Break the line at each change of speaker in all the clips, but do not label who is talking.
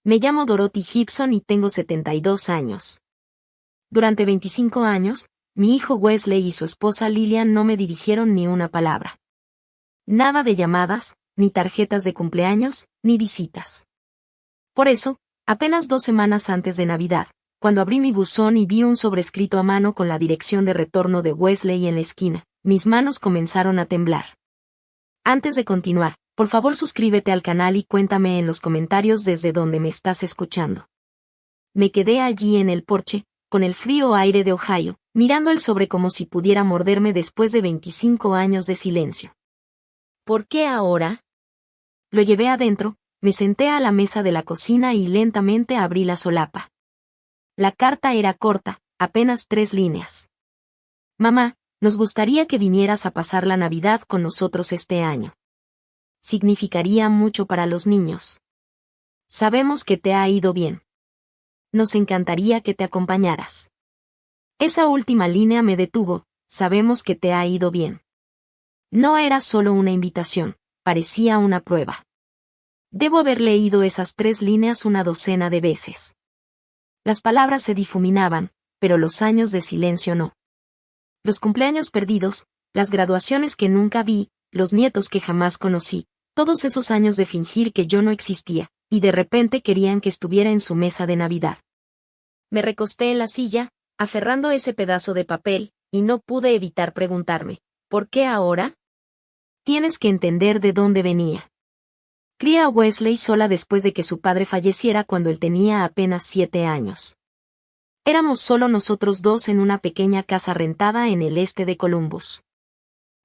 Me llamo Dorothy Gibson y tengo 72 años. Durante 25 años, mi hijo Wesley y su esposa Lillian no me dirigieron ni una palabra. Nada de llamadas, ni tarjetas de cumpleaños, ni visitas. Por eso, apenas 2 semanas antes de Navidad, cuando abrí mi buzón y vi un sobrescrito a mano con la dirección de retorno de Wesley en la esquina, mis manos comenzaron a temblar. Antes de continuar, por favor suscríbete al canal y cuéntame en los comentarios desde donde me estás escuchando. Me quedé allí en el porche, con el frío aire de Ohio, mirando el sobre como si pudiera morderme después de 25 años de silencio. ¿Por qué ahora? Lo llevé adentro, me senté a la mesa de la cocina y lentamente abrí la solapa. La carta era corta, apenas 3 líneas. Mamá, nos gustaría que vinieras a pasar la Navidad con nosotros este año. Significaría mucho para los niños. Sabemos que te ha ido bien. Nos encantaría que te acompañaras. Esa última línea me detuvo, sabemos que te ha ido bien. No era solo una invitación, parecía una prueba. Debo haber leído esas 3 líneas una docena de veces. Las palabras se difuminaban, pero los años de silencio no. Los cumpleaños perdidos, las graduaciones que nunca vi, los nietos que jamás conocí, todos esos años de fingir que yo no existía, y de repente querían que estuviera en su mesa de Navidad. Me recosté en la silla, aferrando ese pedazo de papel, y no pude evitar preguntarme, ¿por qué ahora? Tienes que entender de dónde venía. Crié a Wesley sola después de que su padre falleciera cuando él tenía apenas 7 años. Éramos solo nosotros dos en una pequeña casa rentada en el este de Columbus.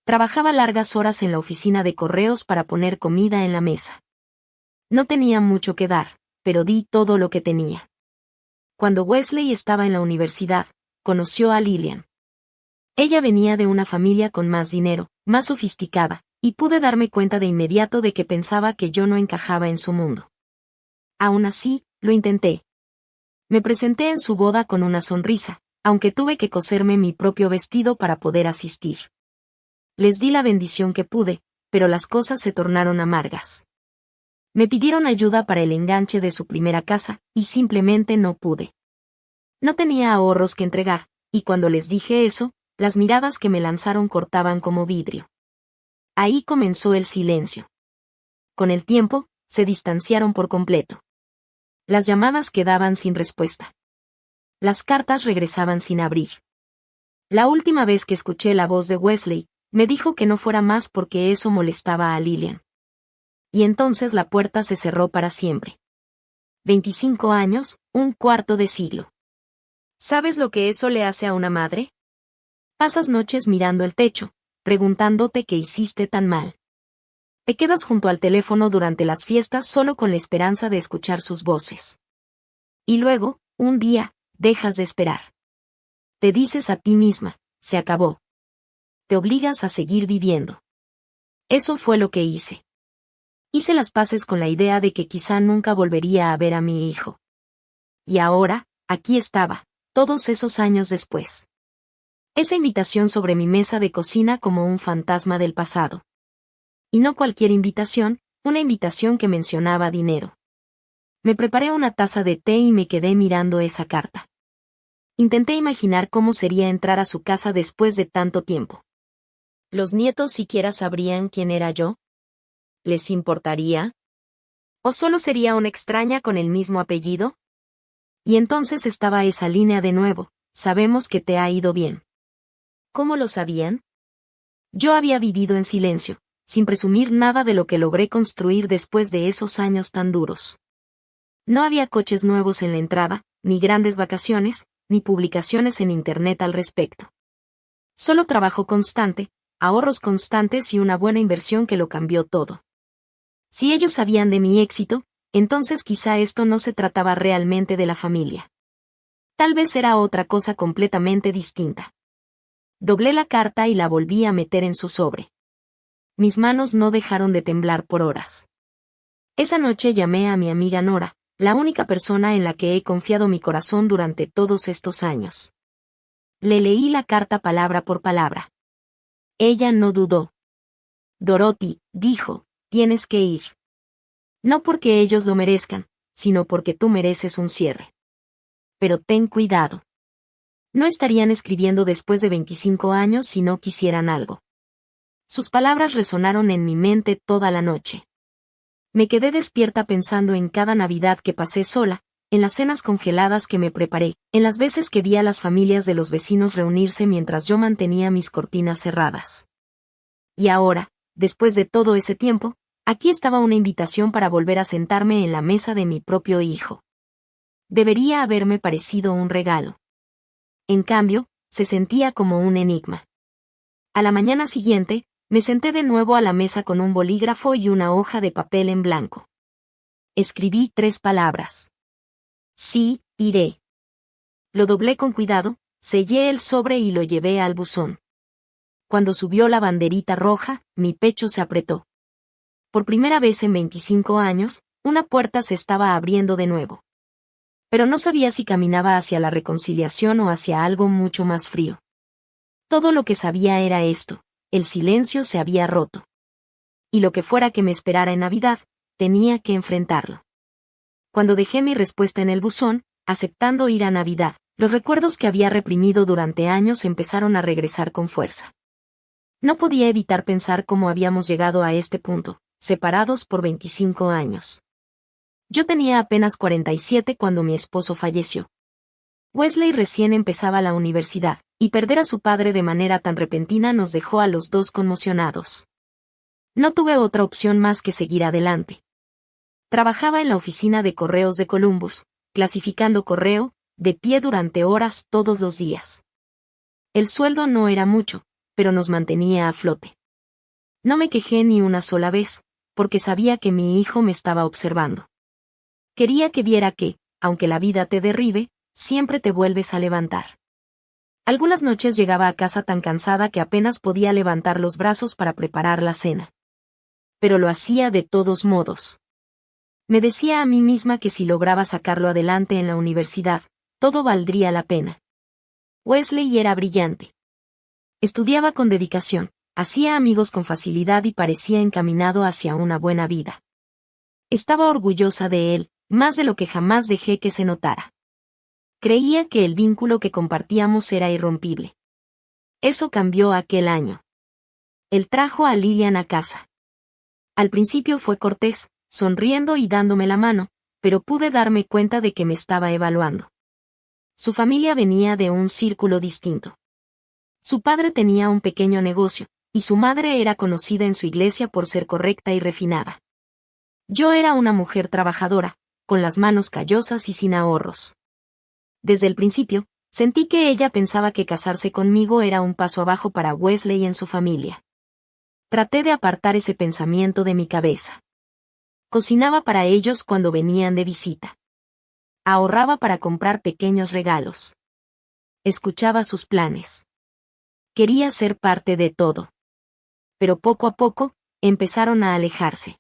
Trabajaba largas horas en la oficina de correos para poner comida en la mesa. No tenía mucho que dar, pero di todo lo que tenía. Cuando Wesley estaba en la universidad, conoció a Lillian. Ella venía de una familia con más dinero, más sofisticada, y pude darme cuenta de inmediato de que pensaba que yo no encajaba en su mundo. Aún así, lo intenté. Me presenté en su boda con una sonrisa, aunque tuve que coserme mi propio vestido para poder asistir. Les di la bendición que pude, pero las cosas se tornaron amargas. Me pidieron ayuda para el enganche de su primera casa, y simplemente no pude. No tenía ahorros que entregar, y cuando les dije eso, las miradas que me lanzaron cortaban como vidrio. Ahí comenzó el silencio. Con el tiempo, se distanciaron por completo. Las llamadas quedaban sin respuesta. Las cartas regresaban sin abrir. La última vez que escuché la voz de Wesley, me dijo que no fuera más porque eso molestaba a Lillian. Y entonces la puerta se cerró para siempre. 25 años, un cuarto de siglo. ¿Sabes lo que eso le hace a una madre? Pasas noches mirando el techo, preguntándote qué hiciste tan mal. Te quedas junto al teléfono durante las fiestas solo con la esperanza de escuchar sus voces. Y luego, un día, dejas de esperar. Te dices a ti misma, se acabó. Te obligas a seguir viviendo. Eso fue lo que hice. Hice las paces con la idea de que quizá nunca volvería a ver a mi hijo. Y ahora, aquí estaba, todos esos años después. Esa invitación sobre mi mesa de cocina como un fantasma del pasado. Y no cualquier invitación, una invitación que mencionaba dinero. Me preparé una taza de té y me quedé mirando esa carta. Intenté imaginar cómo sería entrar a su casa después de tanto tiempo. ¿Los nietos siquiera sabrían quién era yo? ¿Les importaría? ¿O solo sería una extraña con el mismo apellido? Y entonces estaba esa línea de nuevo, sabemos que te ha ido bien. ¿Cómo lo sabían? Yo había vivido en silencio, sin presumir nada de lo que logré construir después de esos años tan duros. No había coches nuevos en la entrada, ni grandes vacaciones, ni publicaciones en internet al respecto. Solo trabajo constante, ahorros constantes y una buena inversión que lo cambió todo. Si ellos sabían de mi éxito, entonces quizá esto no se trataba realmente de la familia. Tal vez era otra cosa completamente distinta. Doblé la carta y la volví a meter en su sobre. Mis manos no dejaron de temblar por horas. Esa noche llamé a mi amiga Nora, la única persona en la que he confiado mi corazón durante todos estos años. Le leí la carta palabra por palabra. Ella no dudó. Dorothy, dijo, tienes que ir. No porque ellos lo merezcan, sino porque tú mereces un cierre. Pero ten cuidado. No estarían escribiendo después de 25 años si no quisieran algo. Sus palabras resonaron en mi mente toda la noche. Me quedé despierta pensando en cada Navidad que pasé sola, en las cenas congeladas que me preparé, en las veces que vi a las familias de los vecinos reunirse mientras yo mantenía mis cortinas cerradas. Y ahora, después de todo ese tiempo, aquí estaba una invitación para volver a sentarme en la mesa de mi propio hijo. Debería haberme parecido un regalo. En cambio, se sentía como un enigma. A la mañana siguiente, me senté de nuevo a la mesa con un bolígrafo y una hoja de papel en blanco. Escribí 3 palabras. Sí, iré. Lo doblé con cuidado, sellé el sobre y lo llevé al buzón. Cuando subió la banderita roja, mi pecho se apretó. Por primera vez en 25 años, una puerta se estaba abriendo de nuevo. Pero no sabía si caminaba hacia la reconciliación o hacia algo mucho más frío. Todo lo que sabía era esto: el silencio se había roto. Y lo que fuera que me esperara en Navidad, tenía que enfrentarlo. Cuando dejé mi respuesta en el buzón, aceptando ir a Navidad, los recuerdos que había reprimido durante años empezaron a regresar con fuerza. No podía evitar pensar cómo habíamos llegado a este punto, separados por 25 años. Yo tenía apenas 47 cuando mi esposo falleció. Wesley recién empezaba la universidad, y perder a su padre de manera tan repentina nos dejó a los dos conmocionados. No tuve otra opción más que seguir adelante. Trabajaba en la oficina de correos de Columbus, clasificando correo, de pie durante horas todos los días. El sueldo no era mucho, pero nos mantenía a flote. No me quejé ni una sola vez, porque sabía que mi hijo me estaba observando. Quería que viera que, aunque la vida te derribe, siempre te vuelves a levantar. Algunas noches llegaba a casa tan cansada que apenas podía levantar los brazos para preparar la cena. Pero lo hacía de todos modos. Me decía a mí misma que si lograba sacarlo adelante en la universidad, todo valdría la pena. Wesley era brillante. Estudiaba con dedicación, hacía amigos con facilidad y parecía encaminado hacia una buena vida. Estaba orgullosa de él, más de lo que jamás dejé que se notara. Creía que el vínculo que compartíamos era irrompible. Eso cambió aquel año. Él trajo a Lillian a casa. Al principio fue cortés, sonriendo y dándome la mano, pero pude darme cuenta de que me estaba evaluando. Su familia venía de un círculo distinto. Su padre tenía un pequeño negocio, y su madre era conocida en su iglesia por ser correcta y refinada. Yo era una mujer trabajadora, con las manos callosas y sin ahorros. Desde el principio, sentí que ella pensaba que casarse conmigo era un paso abajo para Wesley en su familia. Traté de apartar ese pensamiento de mi cabeza. Cocinaba para ellos cuando venían de visita. Ahorraba para comprar pequeños regalos. Escuchaba sus planes. Quería ser parte de todo. Pero poco a poco, empezaron a alejarse.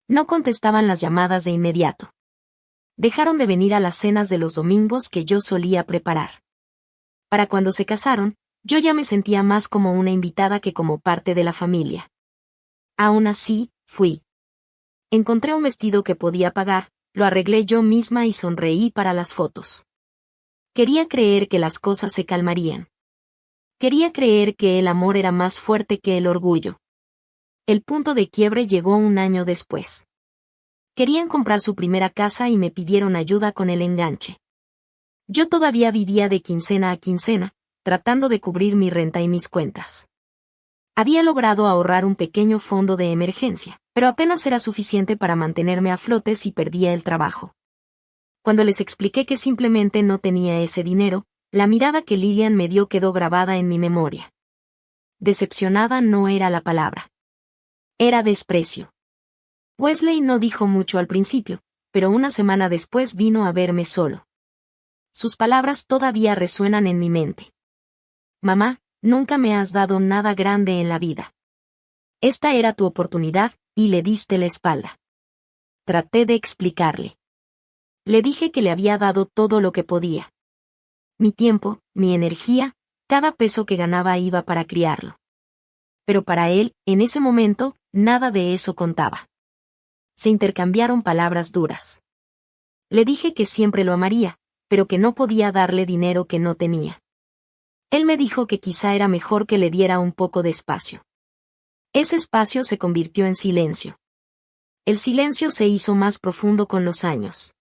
No contestaban las llamadas de inmediato. Dejaron de venir a las cenas de los domingos que yo solía preparar. Para cuando se casaron, yo ya me sentía más como una invitada que como parte de la familia. Aún así, fui. Encontré un vestido que podía pagar, lo arreglé yo misma y sonreí para las fotos. Quería creer que las cosas se calmarían. Quería creer que el amor era más fuerte que el orgullo. El punto de quiebre llegó un año después. Querían comprar su primera casa y me pidieron ayuda con el enganche. Yo todavía vivía de quincena a quincena, tratando de cubrir mi renta y mis cuentas. Había logrado ahorrar un pequeño fondo de emergencia, pero apenas era suficiente para mantenerme a flote si perdía el trabajo. Cuando les expliqué que simplemente no tenía ese dinero, la mirada que Lillian me dio quedó grabada en mi memoria. Decepcionada no era la palabra. Era desprecio. Wesley no dijo mucho al principio, pero una semana después vino a verme solo. Sus palabras todavía resuenan en mi mente. Mamá, nunca me has dado nada grande en la vida. Esta era tu oportunidad, y le diste la espalda. Traté de explicarle. Le dije que le había dado todo lo que podía. Mi tiempo, mi energía, cada peso que ganaba iba para criarlo. Pero para él, en ese momento, nada de eso contaba. Se intercambiaron palabras duras. Le dije que siempre lo amaría, pero que no podía darle dinero que no tenía. Él me dijo que quizá era mejor que le diera un poco de espacio. Ese espacio se convirtió en silencio. El silencio se hizo más profundo con los años.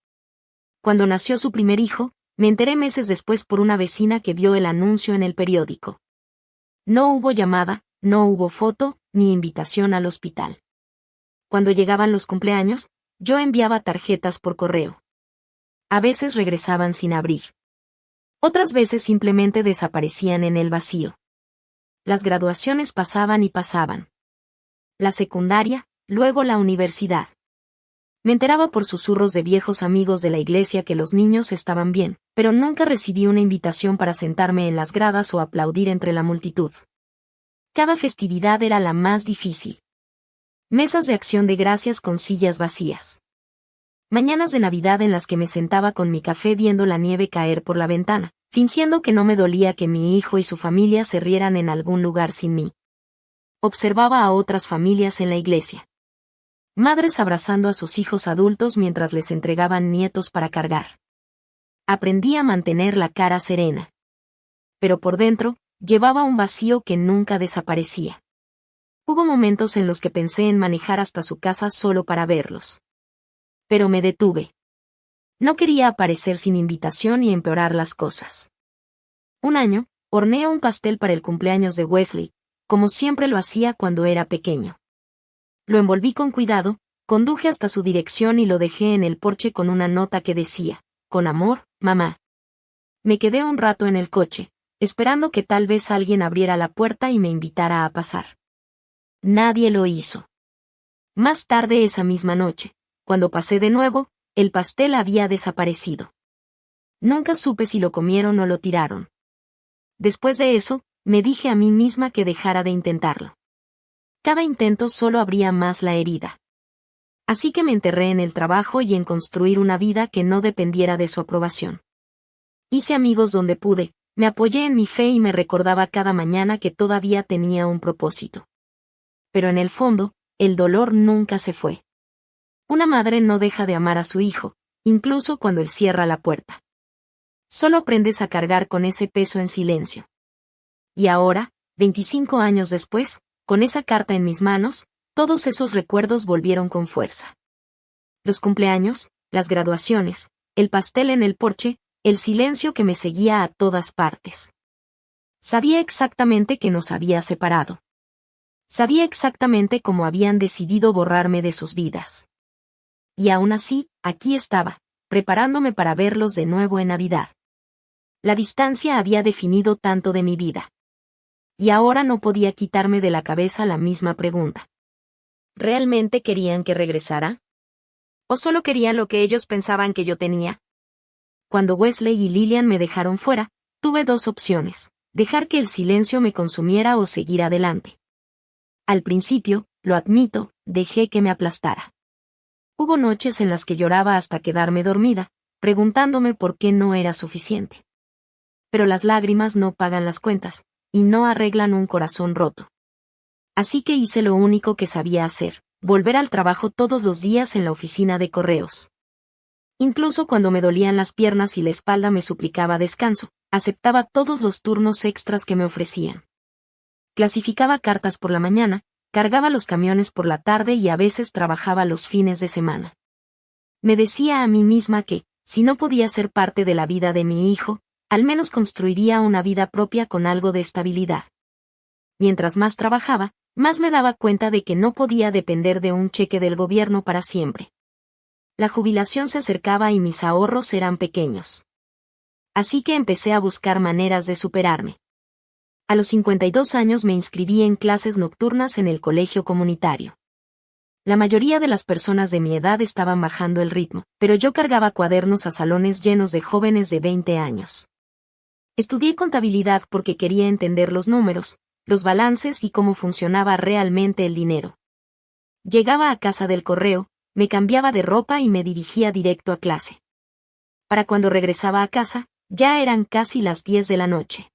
Cuando nació su primer hijo, me enteré meses después por una vecina que vio el anuncio en el periódico. No hubo llamada, no hubo foto, ni invitación al hospital. Cuando llegaban los cumpleaños, yo enviaba tarjetas por correo. A veces regresaban sin abrir. Otras veces simplemente desaparecían en el vacío. Las graduaciones pasaban y pasaban. La secundaria, luego la universidad. Me enteraba por susurros de viejos amigos de la iglesia que los niños estaban bien, pero nunca recibí una invitación para sentarme en las gradas o aplaudir entre la multitud. Cada festividad era la más difícil. Mesas de acción de gracias con sillas vacías. Mañanas de Navidad en las que me sentaba con mi café viendo la nieve caer por la ventana, fingiendo que no me dolía que mi hijo y su familia se rieran en algún lugar sin mí. Observaba a otras familias en la iglesia. Madres abrazando a sus hijos adultos mientras les entregaban nietos para cargar. Aprendí a mantener la cara serena. Pero por dentro, llevaba un vacío que nunca desaparecía. Hubo momentos en los que pensé en manejar hasta su casa solo para verlos. Pero me detuve. No quería aparecer sin invitación y empeorar las cosas. Un año, horneé un pastel para el cumpleaños de Wesley, como siempre lo hacía cuando era pequeño. Lo envolví con cuidado, conduje hasta su dirección y lo dejé en el porche con una nota que decía, con amor, mamá. Me quedé un rato en el coche, esperando que tal vez alguien abriera la puerta y me invitara a pasar. Nadie lo hizo. Más tarde esa misma noche, cuando pasé de nuevo, el pastel había desaparecido. Nunca supe si lo comieron o lo tiraron. Después de eso, me dije a mí misma que dejara de intentarlo. Cada intento solo abría más la herida. Así que me enterré en el trabajo y en construir una vida que no dependiera de su aprobación. Hice amigos donde pude, me apoyé en mi fe y me recordaba cada mañana que todavía tenía un propósito. Pero en el fondo, el dolor nunca se fue. Una madre no deja de amar a su hijo, incluso cuando él cierra la puerta. Solo aprendes a cargar con ese peso en silencio. Y ahora, 25 años después, con esa carta en mis manos, todos esos recuerdos volvieron con fuerza. Los cumpleaños, las graduaciones, el pastel en el porche, el silencio que me seguía a todas partes. Sabía exactamente que nos había separado. Sabía exactamente cómo habían decidido borrarme de sus vidas. Y aún así, aquí estaba, preparándome para verlos de nuevo en Navidad. La distancia había definido tanto de mi vida. Y ahora no podía quitarme de la cabeza la misma pregunta. ¿Realmente querían que regresara? ¿O solo querían lo que ellos pensaban que yo tenía? Cuando Wesley y Lillian me dejaron fuera, tuve dos opciones: dejar que el silencio me consumiera o seguir adelante. Al principio, lo admito, dejé que me aplastara. Hubo noches en las que lloraba hasta quedarme dormida, preguntándome por qué no era suficiente. Pero las lágrimas no pagan las cuentas, y no arreglan un corazón roto. Así que hice lo único que sabía hacer: volver al trabajo todos los días en la oficina de correos. Incluso cuando me dolían las piernas y la espalda me suplicaba descanso, aceptaba todos los turnos extras que me ofrecían. Clasificaba cartas por la mañana, cargaba los camiones por la tarde y a veces trabajaba los fines de semana. Me decía a mí misma que, si no podía ser parte de la vida de mi hijo, al menos construiría una vida propia con algo de estabilidad. Mientras más trabajaba, más me daba cuenta de que no podía depender de un cheque del gobierno para siempre. La jubilación se acercaba y mis ahorros eran pequeños. Así que empecé a buscar maneras de superarme. A los 52 años me inscribí en clases nocturnas en el colegio comunitario. La mayoría de las personas de mi edad estaban bajando el ritmo, pero yo cargaba cuadernos a salones llenos de jóvenes de 20 años. Estudié contabilidad porque quería entender los números, los balances y cómo funcionaba realmente el dinero. Llegaba a casa del correo, me cambiaba de ropa y me dirigía directo a clase. Para cuando regresaba a casa, ya eran casi las 10 de la noche.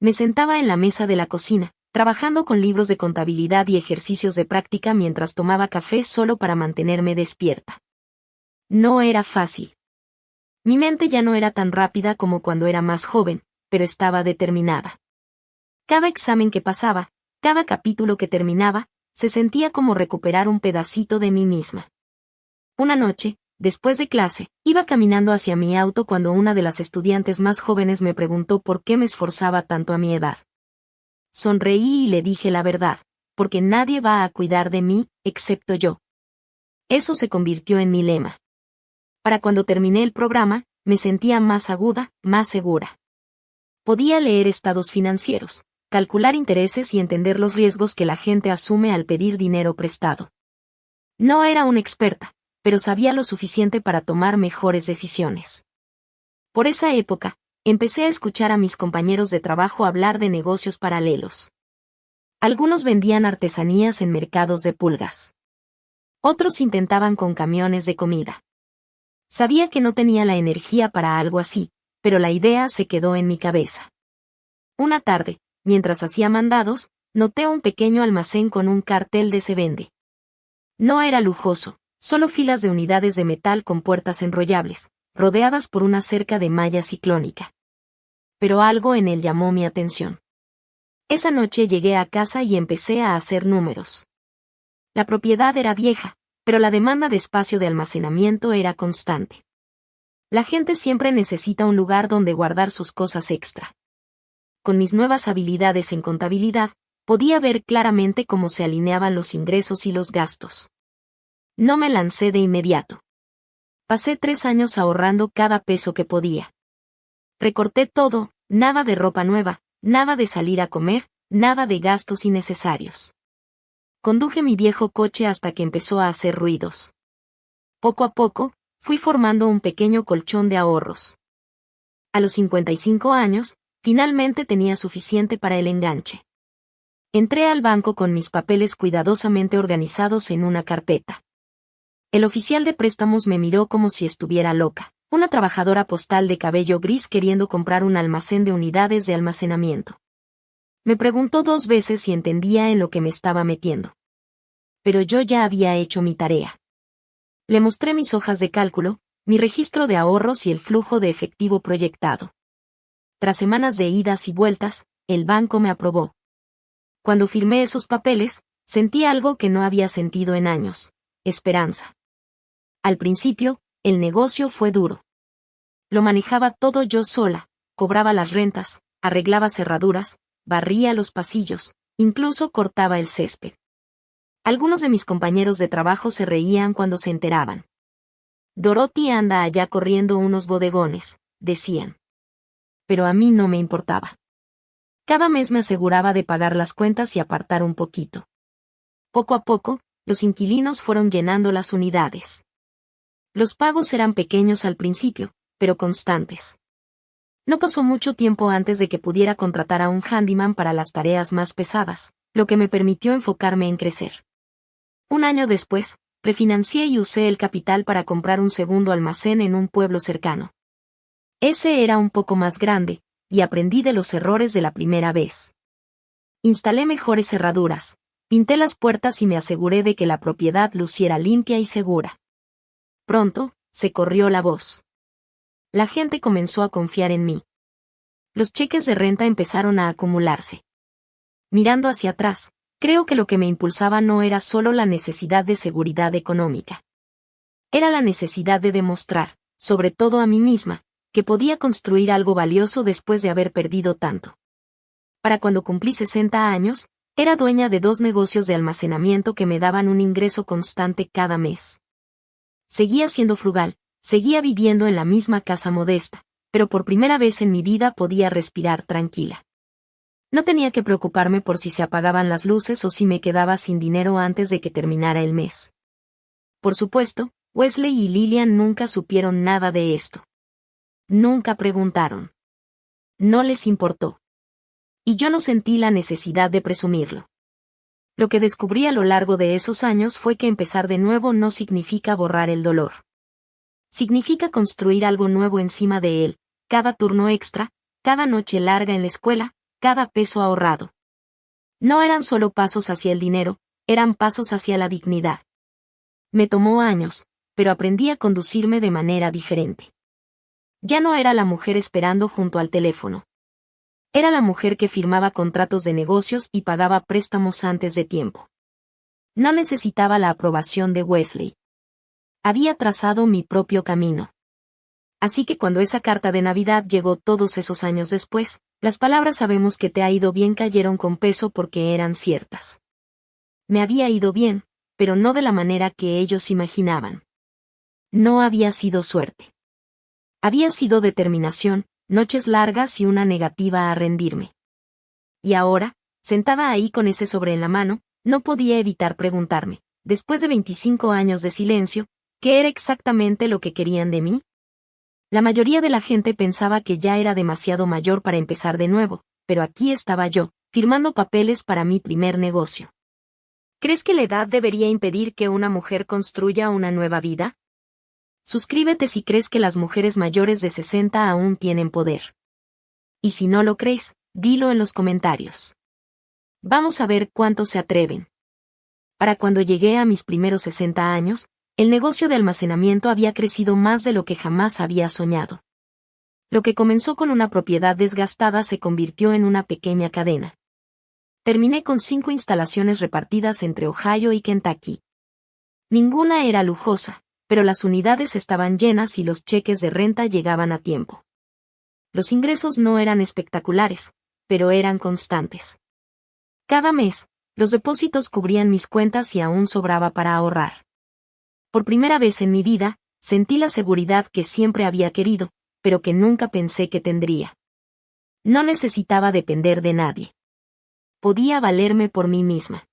Me sentaba en la mesa de la cocina, trabajando con libros de contabilidad y ejercicios de práctica mientras tomaba café solo para mantenerme despierta. No era fácil. Mi mente ya no era tan rápida como cuando era más joven, pero estaba determinada. Cada examen que pasaba, cada capítulo que terminaba, se sentía como recuperar un pedacito de mí misma. Una noche, después de clase, iba caminando hacia mi auto cuando una de las estudiantes más jóvenes me preguntó por qué me esforzaba tanto a mi edad. Sonreí y le dije la verdad, porque nadie va a cuidar de mí, excepto yo. Eso se convirtió en mi lema. Para cuando terminé el programa, me sentía más aguda, más segura. Podía leer estados financieros, calcular intereses y entender los riesgos que la gente asume al pedir dinero prestado. No era una experta, pero sabía lo suficiente para tomar mejores decisiones. Por esa época, empecé a escuchar a mis compañeros de trabajo hablar de negocios paralelos. Algunos vendían artesanías en mercados de pulgas. Otros intentaban con camiones de comida. Sabía que no tenía la energía para algo así, pero la idea se quedó en mi cabeza. Una tarde, mientras hacía mandados, noté un pequeño almacén con un cartel de "Se vende". No era lujoso, solo filas de unidades de metal con puertas enrollables, rodeadas por una cerca de malla ciclónica. Pero algo en él llamó mi atención. Esa noche llegué a casa y empecé a hacer números. La propiedad era vieja, pero la demanda de espacio de almacenamiento era constante. La gente siempre necesita un lugar donde guardar sus cosas extra. Con mis nuevas habilidades en contabilidad, podía ver claramente cómo se alineaban los ingresos y los gastos. No me lancé de inmediato. Pasé 3 años ahorrando cada peso que podía. Recorté todo, nada de ropa nueva, nada de salir a comer, nada de gastos innecesarios. Conduje mi viejo coche hasta que empezó a hacer ruidos. Poco a poco, fui formando un pequeño colchón de ahorros. A los 55 años, finalmente tenía suficiente para el enganche. Entré al banco con mis papeles cuidadosamente organizados en una carpeta. El oficial de préstamos me miró como si estuviera loca, una trabajadora postal de cabello gris queriendo comprar un almacén de unidades de almacenamiento. Me preguntó 2 veces si entendía en lo que me estaba metiendo. Pero yo ya había hecho mi tarea. Le mostré mis hojas de cálculo, mi registro de ahorros y el flujo de efectivo proyectado. Tras semanas de idas y vueltas, el banco me aprobó. Cuando firmé esos papeles, sentí algo que no había sentido en años: esperanza. Al principio, el negocio fue duro. Lo manejaba todo yo sola, cobraba las rentas, arreglaba cerraduras, barría los pasillos, incluso cortaba el césped. Algunos de mis compañeros de trabajo se reían cuando se enteraban. Dorothy anda allá corriendo unos bodegones, decían. Pero a mí no me importaba. Cada mes me aseguraba de pagar las cuentas y apartar un poquito. Poco a poco, los inquilinos fueron llenando las unidades. Los pagos eran pequeños al principio, pero constantes. No pasó mucho tiempo antes de que pudiera contratar a un handyman para las tareas más pesadas, lo que me permitió enfocarme en crecer. 1 año después, refinancié y usé el capital para comprar un segundo almacén en un pueblo cercano. Ese era un poco más grande, y aprendí de los errores de la primera vez. Instalé mejores cerraduras, pinté las puertas y me aseguré de que la propiedad luciera limpia y segura. Pronto, se corrió la voz. La gente comenzó a confiar en mí. Los cheques de renta empezaron a acumularse. Mirando hacia atrás, creo que lo que me impulsaba no era solo la necesidad de seguridad económica. Era la necesidad de demostrar, sobre todo a mí misma, que podía construir algo valioso después de haber perdido tanto. Para cuando cumplí 60 años, era dueña de 2 negocios de almacenamiento que me daban un ingreso constante cada mes. Seguía siendo frugal, seguía viviendo en la misma casa modesta, pero por primera vez en mi vida podía respirar tranquila. No tenía que preocuparme por si se apagaban las luces o si me quedaba sin dinero antes de que terminara el mes. Por supuesto, Wesley y Lillian nunca supieron nada de esto. Nunca preguntaron. No les importó. Y yo no sentí la necesidad de presumirlo. Lo que descubrí a lo largo de esos años fue que empezar de nuevo no significa borrar el dolor. Significa construir algo nuevo encima de él, cada turno extra, cada noche larga en la escuela, cada peso ahorrado. No eran solo pasos hacia el dinero, eran pasos hacia la dignidad. Me tomó años, pero aprendí a conducirme de manera diferente. Ya no era la mujer esperando junto al teléfono. Era la mujer que firmaba contratos de negocios y pagaba préstamos antes de tiempo. No necesitaba la aprobación de Wesley. Había trazado mi propio camino. Así que cuando esa carta de Navidad llegó todos esos años después, las palabras "sabemos que te ha ido bien" cayeron con peso porque eran ciertas. Me había ido bien, pero no de la manera que ellos imaginaban. No había sido suerte. Había sido determinación, noches largas y una negativa a rendirme. Y ahora, sentada ahí con ese sobre en la mano, no podía evitar preguntarme, después de 25 años de silencio, ¿qué era exactamente lo que querían de mí? La mayoría de la gente pensaba que ya era demasiado mayor para empezar de nuevo, pero aquí estaba yo, firmando papeles para mi primer negocio. ¿Crees que la edad debería impedir que una mujer construya una nueva vida? Suscríbete si crees que las mujeres mayores de 60 aún tienen poder. Y si no lo crees, dilo en los comentarios. Vamos a ver cuántos se atreven. Para cuando llegué a mis primeros 60 años, el negocio de almacenamiento había crecido más de lo que jamás había soñado. Lo que comenzó con una propiedad desgastada se convirtió en una pequeña cadena. Terminé con 5 instalaciones repartidas entre Ohio y Kentucky. Ninguna era lujosa, pero las unidades estaban llenas y los cheques de renta llegaban a tiempo. Los ingresos no eran espectaculares, pero eran constantes. Cada mes, los depósitos cubrían mis cuentas y aún sobraba para ahorrar. Por primera vez en mi vida, sentí la seguridad que siempre había querido, pero que nunca pensé que tendría. No necesitaba depender de nadie. Podía valerme por mí misma.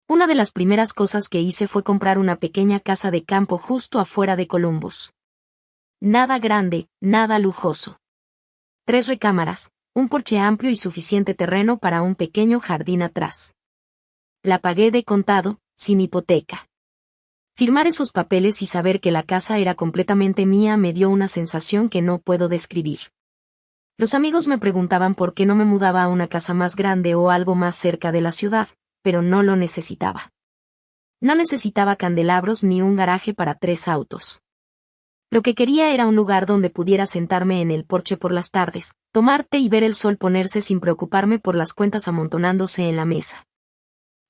Una de las primeras cosas que hice fue comprar una pequeña casa de campo justo afuera de Columbus. Nada grande, nada lujoso. 3 recámaras, un porche amplio y suficiente terreno para un pequeño jardín atrás. La pagué de contado, sin hipoteca. Firmar esos papeles y saber que la casa era completamente mía me dio una sensación que no puedo describir. Los amigos me preguntaban por qué no me mudaba a una casa más grande o algo más cerca de la ciudad, pero no lo necesitaba. No necesitaba candelabros ni un garaje para 3 autos. Lo que quería era un lugar donde pudiera sentarme en el porche por las tardes, tomar té y ver el sol ponerse sin preocuparme por las cuentas amontonándose en la mesa.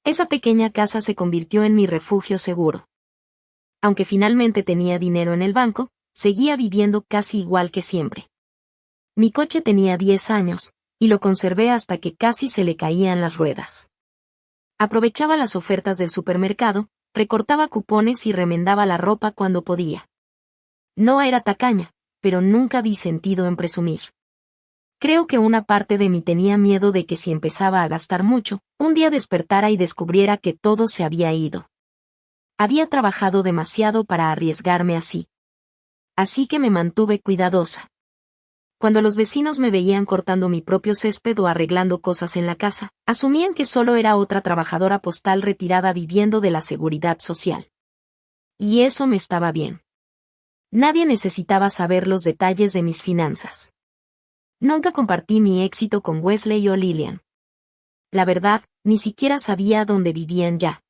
Esa pequeña casa se convirtió en mi refugio seguro. Aunque finalmente tenía dinero en el banco, seguía viviendo casi igual que siempre. Mi coche tenía 10 años, y lo conservé hasta que casi se le caían las ruedas. Aprovechaba las ofertas del supermercado, recortaba cupones y remendaba la ropa cuando podía. No era tacaña, pero nunca vi sentido en presumir. Creo que una parte de mí tenía miedo de que si empezaba a gastar mucho, un día despertara y descubriera que todo se había ido. Había trabajado demasiado para arriesgarme así. Así que me mantuve cuidadosa. Cuando los vecinos me veían cortando mi propio césped o arreglando cosas en la casa, asumían que solo era otra trabajadora postal retirada viviendo de la seguridad social. Y eso me estaba bien. Nadie necesitaba saber los detalles de mis finanzas. Nunca compartí mi éxito con Wesley o Lillian. La verdad, ni siquiera sabía dónde vivían ya.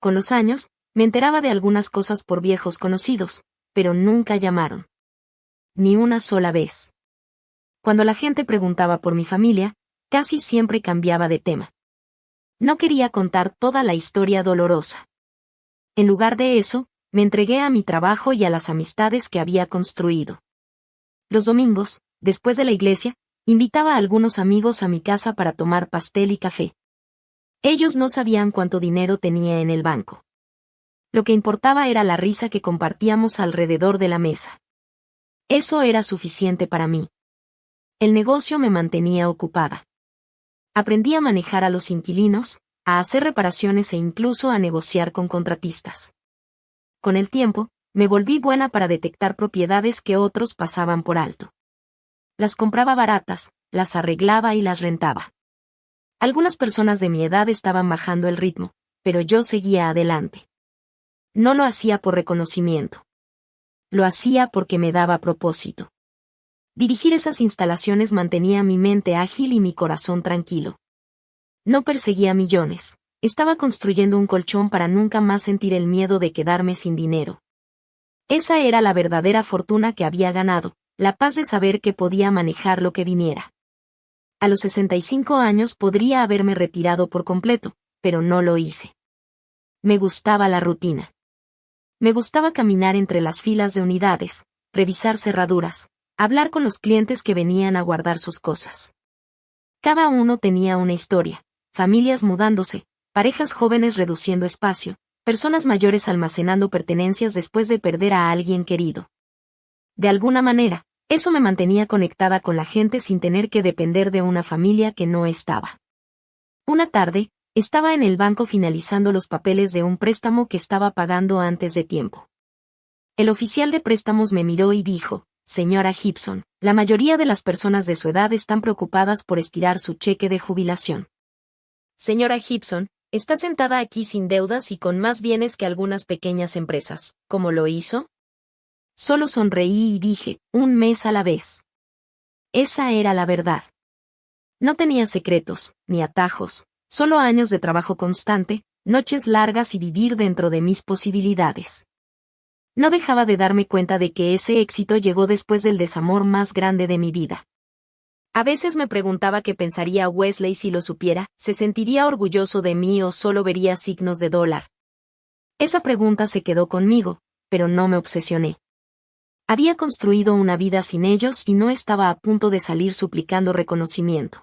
Con los años, me enteraba de algunas cosas por viejos conocidos, pero nunca llamaron. Ni una sola vez. Cuando la gente preguntaba por mi familia, casi siempre cambiaba de tema. No quería contar toda la historia dolorosa. En lugar de eso, me entregué a mi trabajo y a las amistades que había construido. Los domingos, después de la iglesia, invitaba a algunos amigos a mi casa para tomar pastel y café. Ellos no sabían cuánto dinero tenía en el banco. Lo que importaba era la risa que compartíamos alrededor de la mesa. Eso era suficiente para mí. El negocio me mantenía ocupada. Aprendí a manejar a los inquilinos, a hacer reparaciones e incluso a negociar con contratistas. Con el tiempo, me volví buena para detectar propiedades que otros pasaban por alto. Las compraba baratas, las arreglaba y las rentaba. Algunas personas de mi edad estaban bajando el ritmo, pero yo seguía adelante. No lo hacía por reconocimiento. Lo hacía porque me daba propósito. Dirigir esas instalaciones mantenía mi mente ágil y mi corazón tranquilo. No perseguía millones, estaba construyendo un colchón para nunca más sentir el miedo de quedarme sin dinero. Esa era la verdadera fortuna que había ganado, la paz de saber que podía manejar lo que viniera. A los 65 años podría haberme retirado por completo, pero no lo hice. Me gustaba la rutina. Me gustaba caminar entre las filas de unidades, revisar cerraduras, hablar con los clientes que venían a guardar sus cosas. Cada uno tenía una historia, familias mudándose, parejas jóvenes reduciendo espacio, personas mayores almacenando pertenencias después de perder a alguien querido. De alguna manera, eso me mantenía conectada con la gente sin tener que depender de una familia que no estaba. Una tarde, estaba en el banco finalizando los papeles de un préstamo que estaba pagando antes de tiempo. El oficial de préstamos me miró y dijo: «Señora Gibson, la mayoría de las personas de su edad están preocupadas por estirar su cheque de jubilación. Señora Gibson, está sentada aquí sin deudas y con más bienes que algunas pequeñas empresas. ¿Cómo lo hizo?». Solo sonreí y dije: «Un mes a la vez». Esa era la verdad. No tenía secretos, ni atajos, solo años de trabajo constante, noches largas y vivir dentro de mis posibilidades. No dejaba de darme cuenta de que ese éxito llegó después del desamor más grande de mi vida. A veces me preguntaba qué pensaría Wesley si lo supiera, ¿se sentiría orgulloso de mí o solo vería signos de dólar? Esa pregunta se quedó conmigo, pero no me obsesioné. Había construido una vida sin ellos y no estaba a punto de salir suplicando reconocimiento.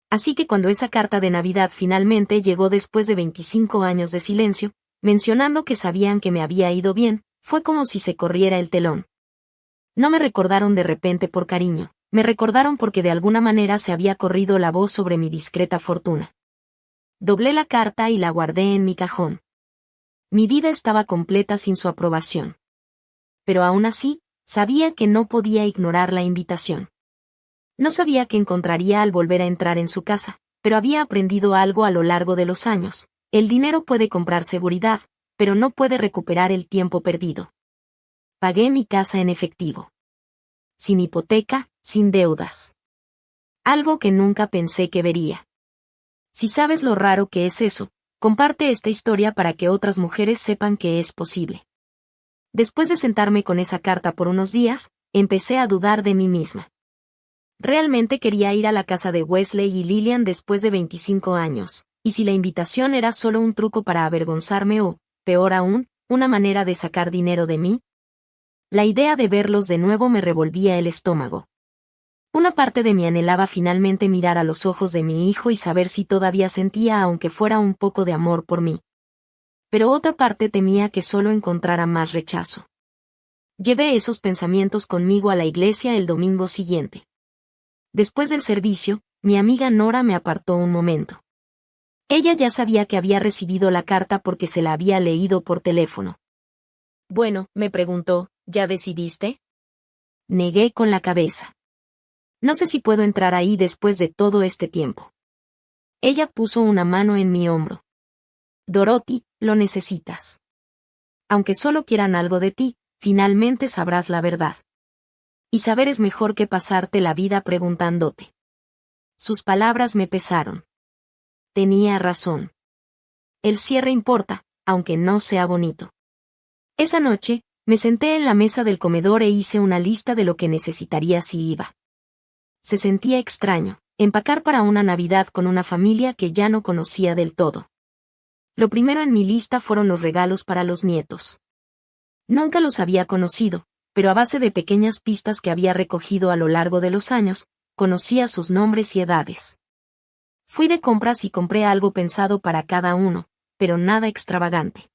Así que cuando esa carta de Navidad finalmente llegó después de 25 años de silencio, mencionando que sabían que me había ido bien, fue como si se corriera el telón. No me recordaron de repente por cariño, me recordaron porque de alguna manera se había corrido la voz sobre mi discreta fortuna. Doblé la carta y la guardé en mi cajón. Mi vida estaba completa sin su aprobación. Pero aún así, sabía que no podía ignorar la invitación. No sabía qué encontraría al volver a entrar en su casa, pero había aprendido algo a lo largo de los años. El dinero puede comprar seguridad, pero no puede recuperar el tiempo perdido. Pagué mi casa en efectivo. Sin hipoteca, sin deudas. Algo que nunca pensé que vería. Si sabes lo raro que es eso, comparte esta historia para que otras mujeres sepan que es posible. Después de sentarme con esa carta por unos días, empecé a dudar de mí misma. Realmente quería ir a la casa de Wesley y Lillian después de 25 años, y si la invitación era solo un truco para avergonzarme o, peor aún, una manera de sacar dinero de mí. La idea de verlos de nuevo me revolvía el estómago. Una parte de mí anhelaba finalmente mirar a los ojos de mi hijo y saber si todavía sentía aunque fuera un poco de amor por mí. Pero otra parte temía que solo encontrara más rechazo. Llevé esos pensamientos conmigo a la iglesia el domingo siguiente. Después del servicio, mi amiga Nora me apartó un momento. Ella ya sabía que había recibido la carta porque se la había leído por teléfono. «Bueno», me preguntó, «¿ya decidiste?». Negué con la cabeza. «No sé si puedo entrar ahí después de todo este tiempo». Ella puso una mano en mi hombro. «Dorothy, lo necesitas. Aunque solo quieran algo de ti, finalmente sabrás la verdad. Y saber es mejor que pasarte la vida preguntándote». Sus palabras me pesaron. Tenía razón. El cierre importa, aunque no sea bonito. Esa noche, me senté en la mesa del comedor e hice una lista de lo que necesitaría si iba. Se sentía extraño, empacar para una Navidad con una familia que ya no conocía del todo. Lo primero en mi lista fueron los regalos para los nietos. Nunca los había conocido, pero a base de pequeñas pistas que había recogido a lo largo de los años, conocía sus nombres y edades. Fui de compras y compré algo pensado para cada uno, pero nada extravagante.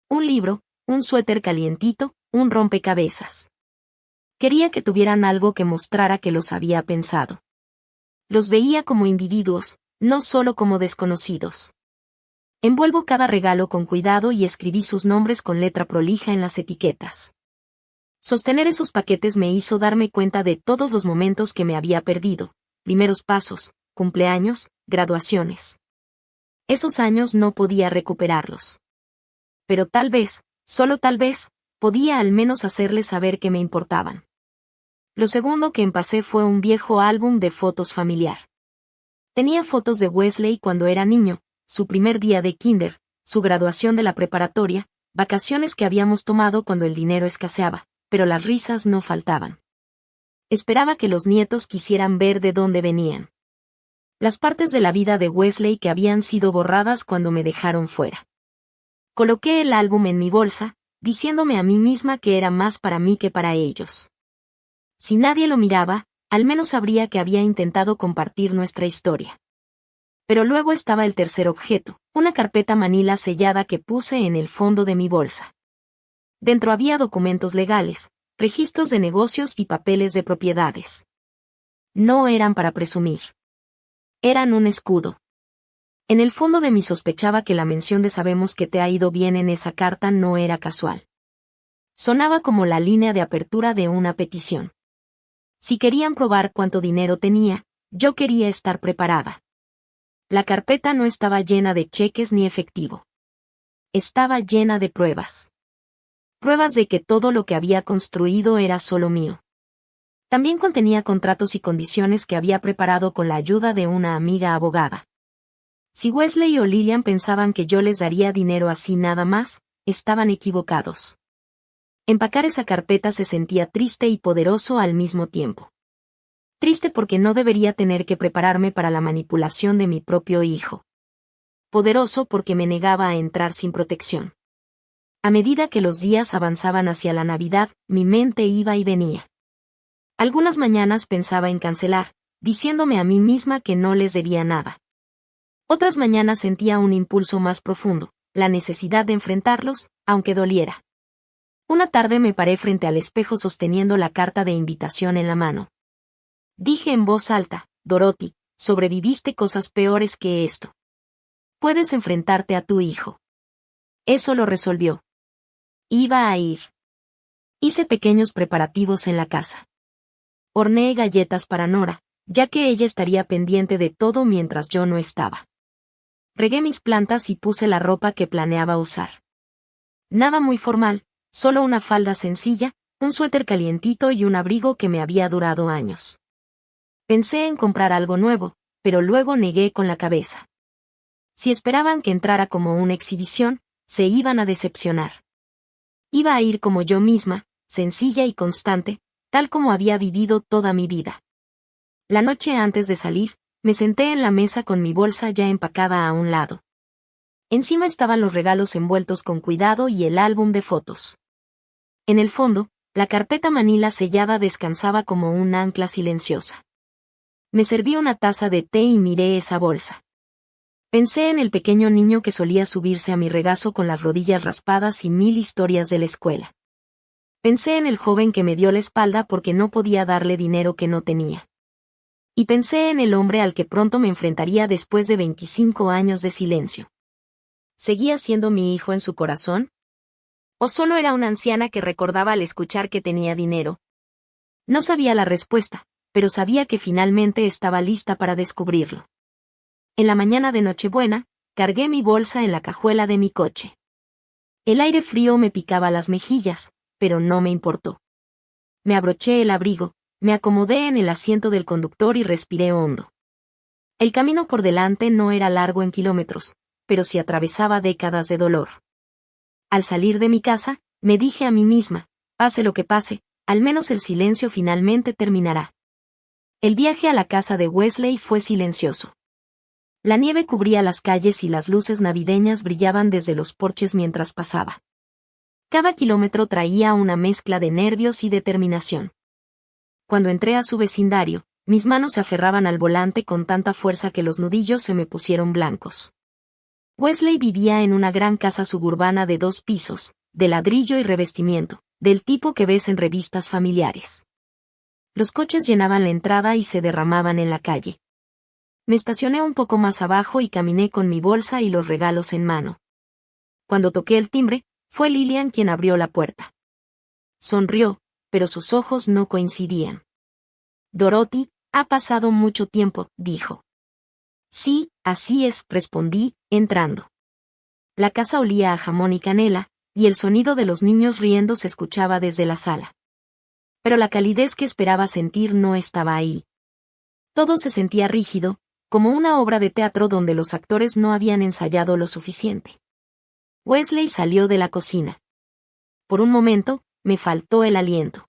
Un libro, un suéter calientito, un rompecabezas. Quería que tuvieran algo que mostrara que los había pensado. Los veía como individuos, no solo como desconocidos. Envuelvo cada regalo con cuidado y escribí sus nombres con letra prolija en las etiquetas. Sostener esos paquetes me hizo darme cuenta de todos los momentos que me había perdido, primeros pasos, cumpleaños, graduaciones. Esos años no podía recuperarlos. Pero tal vez, solo tal vez, podía al menos hacerles saber que me importaban. Lo segundo que empacé fue un viejo álbum de fotos familiar. Tenía fotos de Wesley cuando era niño, su primer día de kinder, su graduación de la preparatoria, vacaciones que habíamos tomado cuando el dinero escaseaba, pero las risas no faltaban. Esperaba que los nietos quisieran ver de dónde venían. Las partes de la vida de Wesley que habían sido borradas cuando me dejaron fuera. Coloqué el álbum en mi bolsa, diciéndome a mí misma que era más para mí que para ellos. Si nadie lo miraba, al menos sabría que había intentado compartir nuestra historia. Pero luego estaba el tercer objeto, una carpeta manila sellada que puse en el fondo de mi bolsa. Dentro había documentos legales, registros de negocios y papeles de propiedades. No eran para presumir. Eran un escudo. En el fondo de mí sospechaba que la mención de "sabemos que te ha ido bien" en esa carta no era casual. Sonaba como la línea de apertura de una petición. Si querían probar cuánto dinero tenía, yo quería estar preparada. La carpeta no estaba llena de cheques ni efectivo. Estaba llena de pruebas. Pruebas de que todo lo que había construido era solo mío. También contenía contratos y condiciones que había preparado con la ayuda de una amiga abogada. Si Wesley o Lillian pensaban que yo les daría dinero así nada más, estaban equivocados. Empacar esa carpeta se sentía triste y poderoso al mismo tiempo. Triste porque no debería tener que prepararme para la manipulación de mi propio hijo. Poderoso porque me negaba a entrar sin protección. A medida que los días avanzaban hacia la Navidad, mi mente iba y venía. Algunas mañanas pensaba en cancelar, diciéndome a mí misma que no les debía nada. Otras mañanas sentía un impulso más profundo, la necesidad de enfrentarlos, aunque doliera. Una tarde me paré frente al espejo sosteniendo la carta de invitación en la mano. Dije en voz alta: Dorothy, sobreviviste cosas peores que esto. Puedes enfrentarte a tu hijo. Eso lo resolvió. Iba a ir. Hice pequeños preparativos en la casa. Horneé galletas para Nora, ya que ella estaría pendiente de todo mientras yo no estaba. Regué mis plantas y puse la ropa que planeaba usar. Nada muy formal, solo una falda sencilla, un suéter calientito y un abrigo que me había durado años. Pensé en comprar algo nuevo, pero luego negué con la cabeza. Si esperaban que entrara como una exhibición, se iban a decepcionar. Iba a ir como yo misma, sencilla y constante, tal como había vivido toda mi vida. La noche antes de salir, me senté en la mesa con mi bolsa ya empacada a un lado. Encima estaban los regalos envueltos con cuidado y el álbum de fotos. En el fondo, la carpeta manila sellada descansaba como un ancla silenciosa. Me serví una taza de té y miré esa bolsa. Pensé en el pequeño niño que solía subirse a mi regazo con las rodillas raspadas y 1000 historias de la escuela. Pensé en el joven que me dio la espalda porque no podía darle dinero que no tenía. Y pensé en el hombre al que pronto me enfrentaría después de 25 años de silencio. ¿Seguía siendo mi hijo en su corazón? ¿O solo era una anciana que recordaba al escuchar que tenía dinero? No sabía la respuesta, pero sabía que finalmente estaba lista para descubrirlo. En la mañana de Nochebuena, cargué mi bolsa en la cajuela de mi coche. El aire frío me picaba las mejillas, pero no me importó. Me abroché el abrigo, me acomodé en el asiento del conductor y respiré hondo. El camino por delante no era largo en kilómetros, pero sí atravesaba décadas de dolor. Al salir de mi casa, me dije a mí misma: pase lo que pase, al menos el silencio finalmente terminará. El viaje a la casa de Wesley fue silencioso. La nieve cubría las calles y las luces navideñas brillaban desde los porches mientras pasaba. Cada kilómetro traía una mezcla de nervios y determinación. Cuando entré a su vecindario, mis manos se aferraban al volante con tanta fuerza que los nudillos se me pusieron blancos. Wesley vivía en una gran casa suburbana de 2 pisos, de ladrillo y revestimiento, del tipo que ves en revistas familiares. Los coches llenaban la entrada y se derramaban en la calle. Me estacioné un poco más abajo y caminé con mi bolsa y los regalos en mano. Cuando toqué el timbre, fue Lillian quien abrió la puerta. Sonrió, pero sus ojos no coincidían. Dorothy, ha pasado mucho tiempo, dijo. Sí, así es, respondí, entrando. La casa olía a jamón y canela, y el sonido de los niños riendo se escuchaba desde la sala. Pero la calidez que esperaba sentir no estaba ahí. Todo se sentía rígido, como una obra de teatro donde los actores no habían ensayado lo suficiente. Wesley salió de la cocina. Por un momento, me faltó el aliento.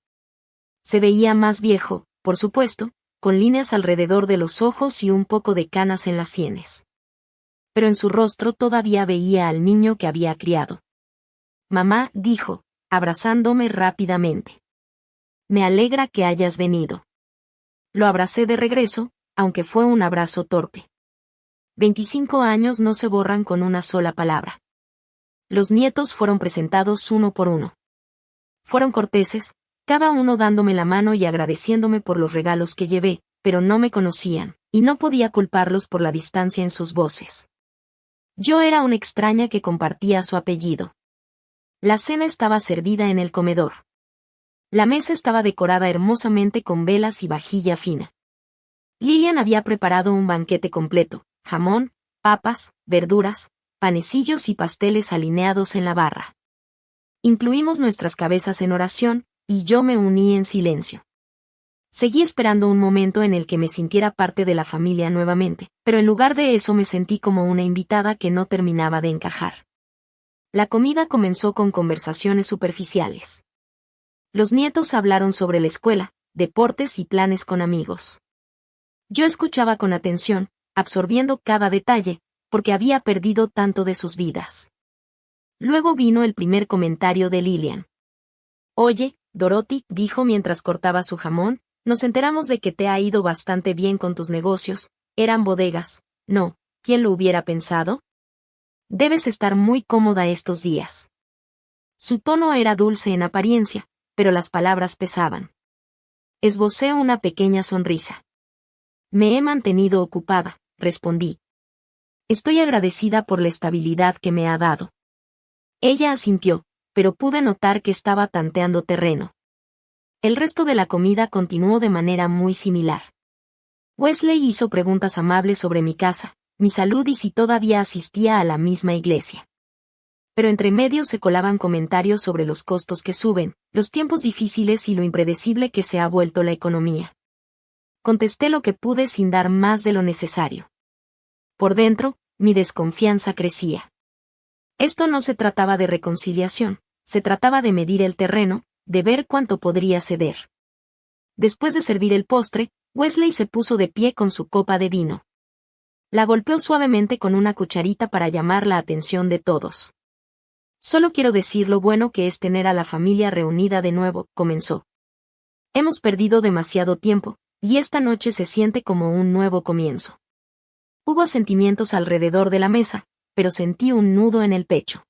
Se veía más viejo, por supuesto, con líneas alrededor de los ojos y un poco de canas en las sienes. Pero en su rostro todavía veía al niño que había criado. Mamá, dijo, abrazándome rápidamente. Me alegra que hayas venido. Lo abracé de regreso, aunque fue un abrazo torpe. 25 años no se borran con una sola palabra. Los nietos fueron presentados uno por uno. Fueron corteses, cada uno dándome la mano y agradeciéndome por los regalos que llevé, pero no me conocían, y no podía culparlos por la distancia en sus voces. Yo era una extraña que compartía su apellido. La cena estaba servida en el comedor. La mesa estaba decorada hermosamente con velas y vajilla fina. Lilian había preparado un banquete completo, jamón, papas, verduras, panecillos y pasteles alineados en la barra. Incluimos nuestras cabezas en oración, y yo me uní en silencio. Seguí esperando un momento en el que me sintiera parte de la familia nuevamente, pero en lugar de eso me sentí como una invitada que no terminaba de encajar. La comida comenzó con conversaciones superficiales. Los nietos hablaron sobre la escuela, deportes y planes con amigos. Yo escuchaba con atención, absorbiendo cada detalle, porque había perdido tanto de sus vidas. Luego vino el primer comentario de Lilian. Oye, Dorothy, dijo mientras cortaba su jamón, nos enteramos de que te ha ido bastante bien con tus negocios, eran bodegas, ¿no? ¿Quién lo hubiera pensado? Debes estar muy cómoda estos días. Su tono era dulce en apariencia, pero las palabras pesaban. Esbocé una pequeña sonrisa. Me he mantenido ocupada, respondí. Estoy agradecida por la estabilidad que me ha dado. Ella asintió, pero pude notar que estaba tanteando terreno. El resto de la comida continuó de manera muy similar. Wesley hizo preguntas amables sobre mi casa, mi salud y si todavía asistía a la misma iglesia. Pero entre medio se colaban comentarios sobre los costos que suben, los tiempos difíciles y lo impredecible que se ha vuelto la economía. Contesté lo que pude sin dar más de lo necesario. Por dentro, mi desconfianza crecía. Esto no se trataba de reconciliación, se trataba de medir el terreno, de ver cuánto podría ceder. Después de servir el postre, Wesley se puso de pie con su copa de vino. La golpeó suavemente con una cucharita para llamar la atención de todos. Solo quiero decir lo bueno que es tener a la familia reunida de nuevo, comenzó. Hemos perdido demasiado tiempo, y esta noche se siente como un nuevo comienzo. Hubo asentimientos alrededor de la mesa, pero sentí un nudo en el pecho.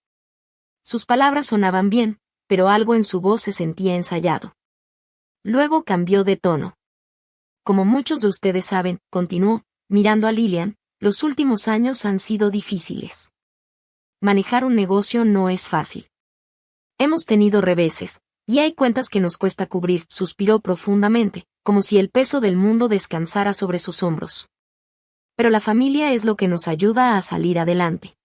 Sus palabras sonaban bien, pero algo en su voz se sentía ensayado. Luego cambió de tono. Como muchos de ustedes saben, continuó, mirando a Lilian, los últimos años han sido difíciles. Manejar un negocio no es fácil. Hemos tenido reveses, y hay cuentas que nos cuesta cubrir, suspiró profundamente, como si el peso del mundo descansara sobre sus hombros. Pero la familia es lo que nos ayuda a salir adelante.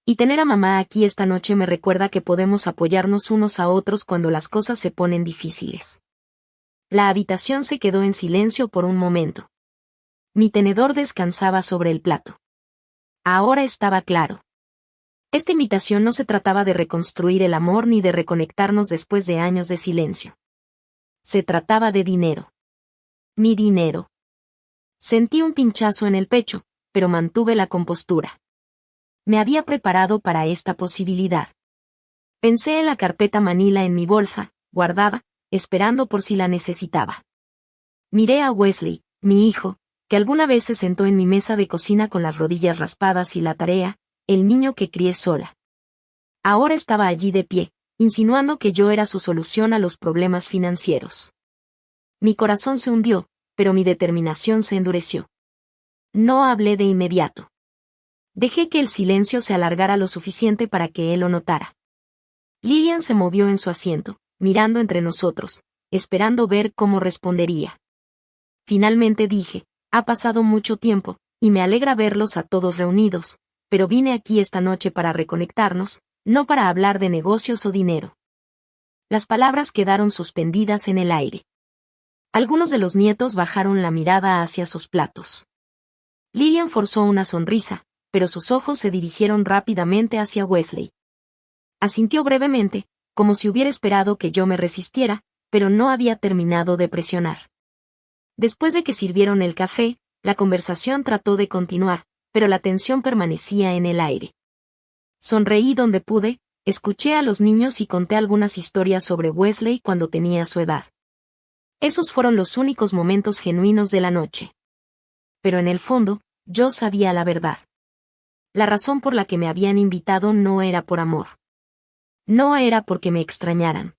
Y tener a mamá aquí esta noche me recuerda que podemos apoyarnos unos a otros cuando las cosas se ponen difíciles. La habitación se quedó en silencio por un momento. Mi tenedor descansaba sobre el plato. Ahora estaba claro. Esta invitación no se trataba de reconstruir el amor ni de reconectarnos después de años de silencio. Se trataba de dinero. Mi dinero. Sentí un pinchazo en el pecho, pero mantuve la compostura. Me había preparado para esta posibilidad. Pensé en la carpeta manila en mi bolsa, guardada, esperando por si la necesitaba. Miré a Wesley, mi hijo, que alguna vez se sentó en mi mesa de cocina con las rodillas raspadas y la tarea, el niño que crié sola. Ahora estaba allí de pie, insinuando que yo era su solución a los problemas financieros. Mi corazón se hundió, pero mi determinación se endureció. No hablé de inmediato. Dejé que el silencio se alargara lo suficiente para que él lo notara. Lilian se movió en su asiento, mirando entre nosotros, esperando ver cómo respondería. Finalmente dije, ha pasado mucho tiempo, y me alegra verlos a todos reunidos, pero vine aquí esta noche para reconectarnos, no para hablar de negocios o dinero. Las palabras quedaron suspendidas en el aire. Algunos de los nietos bajaron la mirada hacia sus platos. Lilian forzó una sonrisa, pero sus ojos se dirigieron rápidamente hacia Wesley. Asintió brevemente, como si hubiera esperado que yo me resistiera, pero no había terminado de presionar. Después de que sirvieron el café, la conversación trató de continuar, pero la tensión permanecía en el aire. Sonreí donde pude, escuché a los niños y conté algunas historias sobre Wesley cuando tenía su edad. Esos fueron los únicos momentos genuinos de la noche. Pero en el fondo, yo sabía la verdad. La razón por la que me habían invitado no era por amor. No era porque me extrañaran.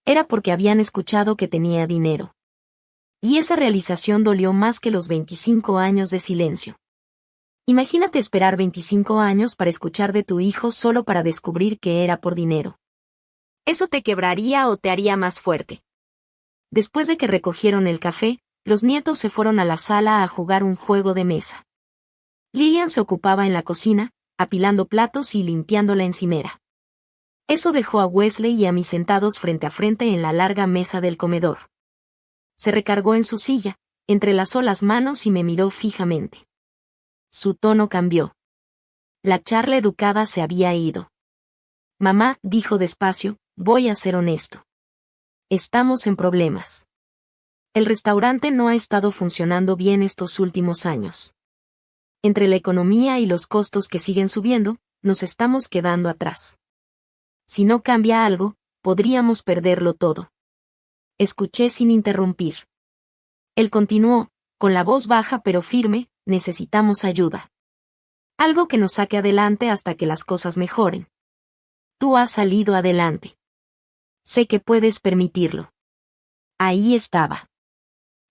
Era porque habían escuchado que tenía dinero. Y esa realización dolió más que los 25 años de silencio. Imagínate esperar 25 años para escuchar de tu hijo solo para descubrir que era por dinero. Eso te quebraría o te haría más fuerte. Después de que recogieron el café, los nietos se fueron a la sala a jugar un juego de mesa. Lillian se ocupaba en la cocina, apilando platos y limpiando la encimera. Eso dejó a Wesley y a mí sentados frente a frente en la larga mesa del comedor. Se recargó en su silla, entrelazó las manos y me miró fijamente. Su tono cambió. La charla educada se había ido. Mamá, dijo despacio, voy a ser honesto. Estamos en problemas. El restaurante no ha estado funcionando bien estos últimos años. Entre la economía y los costos que siguen subiendo, nos estamos quedando atrás. Si no cambia algo, podríamos perderlo todo. Escuché sin interrumpir. Él continuó, con la voz baja pero firme, necesitamos ayuda. Algo que nos saque adelante hasta que las cosas mejoren. Tú has salido adelante. Sé que puedes permitirlo. Ahí estaba.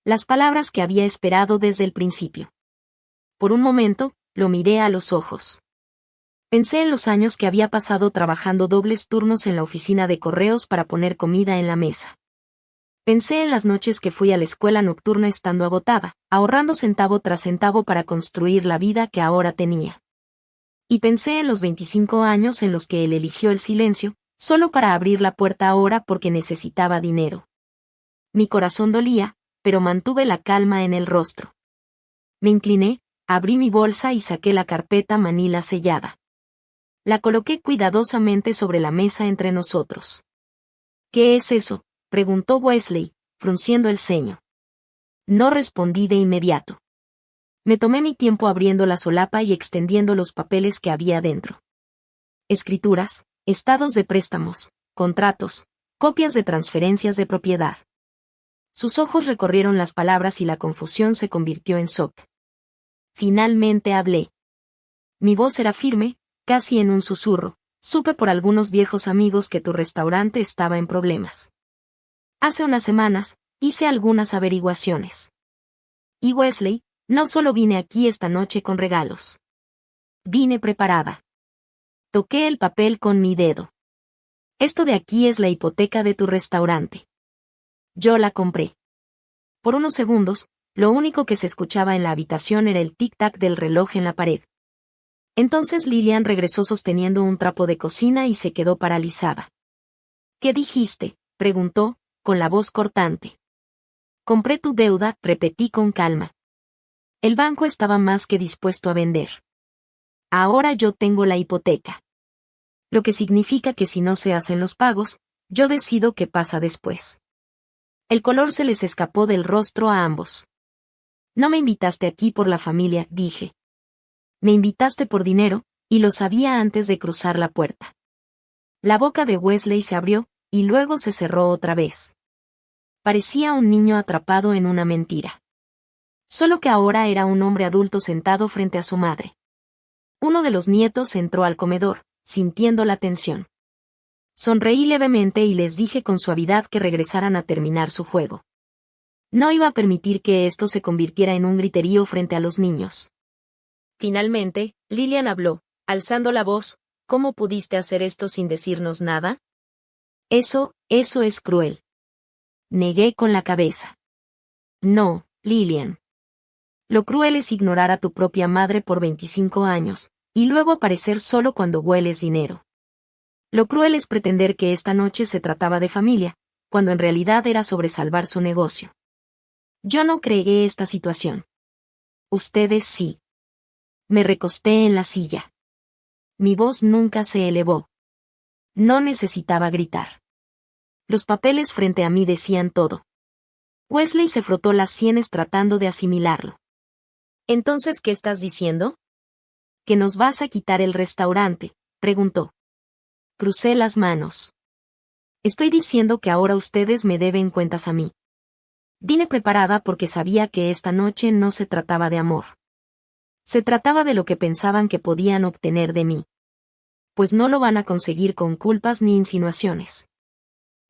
Las palabras que había esperado desde el principio. Por un momento, lo miré a los ojos. Pensé en los años que había pasado trabajando dobles turnos en la oficina de correos para poner comida en la mesa. Pensé en las noches que fui a la escuela nocturna estando agotada, ahorrando centavo tras centavo para construir la vida que ahora tenía. Y pensé en los 25 años en los que él eligió el silencio, solo para abrir la puerta ahora porque necesitaba dinero. Mi corazón dolía, pero mantuve la calma en el rostro. Me incliné, abrí mi bolsa y saqué la carpeta manila sellada. La coloqué cuidadosamente sobre la mesa entre nosotros. ¿Qué es eso?, preguntó Wesley, frunciendo el ceño. No respondí de inmediato. Me tomé mi tiempo abriendo la solapa y extendiendo los papeles que había dentro. Escrituras, estados de préstamos, contratos, copias de transferencias de propiedad. Sus ojos recorrieron las palabras y la confusión se convirtió en shock. Finalmente hablé. Mi voz era firme, casi en un susurro. Supe por algunos viejos amigos que tu restaurante estaba en problemas. Hace unas semanas, hice algunas averiguaciones. Y Wesley, no solo vine aquí esta noche con regalos. Vine preparada. Toqué el papel con mi dedo. Esto de aquí es la hipoteca de tu restaurante. Yo la compré. Por unos segundos, lo único que se escuchaba en la habitación era el tic-tac del reloj en la pared. Entonces Lillian regresó sosteniendo un trapo de cocina y se quedó paralizada. ¿Qué dijiste?, preguntó, con la voz cortante. Compré tu deuda, repetí con calma. El banco estaba más que dispuesto a vender. Ahora yo tengo la hipoteca. Lo que significa que si no se hacen los pagos, yo decido qué pasa después. El color se les escapó del rostro a ambos. No me invitaste aquí por la familia, dije. Me invitaste por dinero, y lo sabía antes de cruzar la puerta. La boca de Wesley se abrió, y luego se cerró otra vez. Parecía un niño atrapado en una mentira. Solo que ahora era un hombre adulto sentado frente a su madre. Uno de los nietos entró al comedor, sintiendo la tensión. Sonreí levemente y les dije con suavidad que regresaran a terminar su juego. No iba a permitir que esto se convirtiera en un griterío frente a los niños. Finalmente, Lillian habló, alzando la voz. ¿Cómo pudiste hacer esto sin decirnos nada? Eso es cruel. Negué con la cabeza. No, Lillian. Lo cruel es ignorar a tu propia madre por 25 años, y luego aparecer solo cuando hueles dinero. Lo cruel es pretender que esta noche se trataba de familia, cuando en realidad era sobre salvar su negocio. Yo no creé esta situación. Ustedes sí. Me recosté en la silla. Mi voz nunca se elevó. No necesitaba gritar. Los papeles frente a mí decían todo. Wesley se frotó las sienes tratando de asimilarlo. ¿Entonces qué estás diciendo? ¿Que nos vas a quitar el restaurante?, preguntó. Crucé las manos. Estoy diciendo que ahora ustedes me deben cuentas a mí. Vine preparada porque sabía que esta noche no se trataba de amor. Se trataba de lo que pensaban que podían obtener de mí. Pues no lo van a conseguir con culpas ni insinuaciones.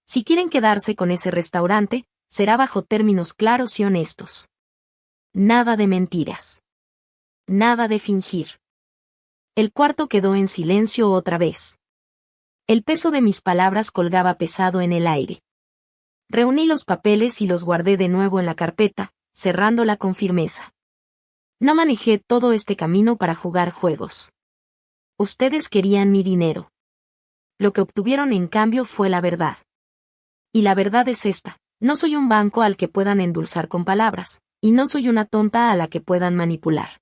Si quieren quedarse con ese restaurante, será bajo términos claros y honestos. Nada de mentiras. Nada de fingir. El cuarto quedó en silencio otra vez. El peso de mis palabras colgaba pesado en el aire. Reuní los papeles y los guardé de nuevo en la carpeta, cerrándola con firmeza. No manejé todo este camino para jugar juegos. Ustedes querían mi dinero. Lo que obtuvieron en cambio fue la verdad. Y la verdad es esta: no soy un banco al que puedan endulzar con palabras, y no soy una tonta a la que puedan manipular.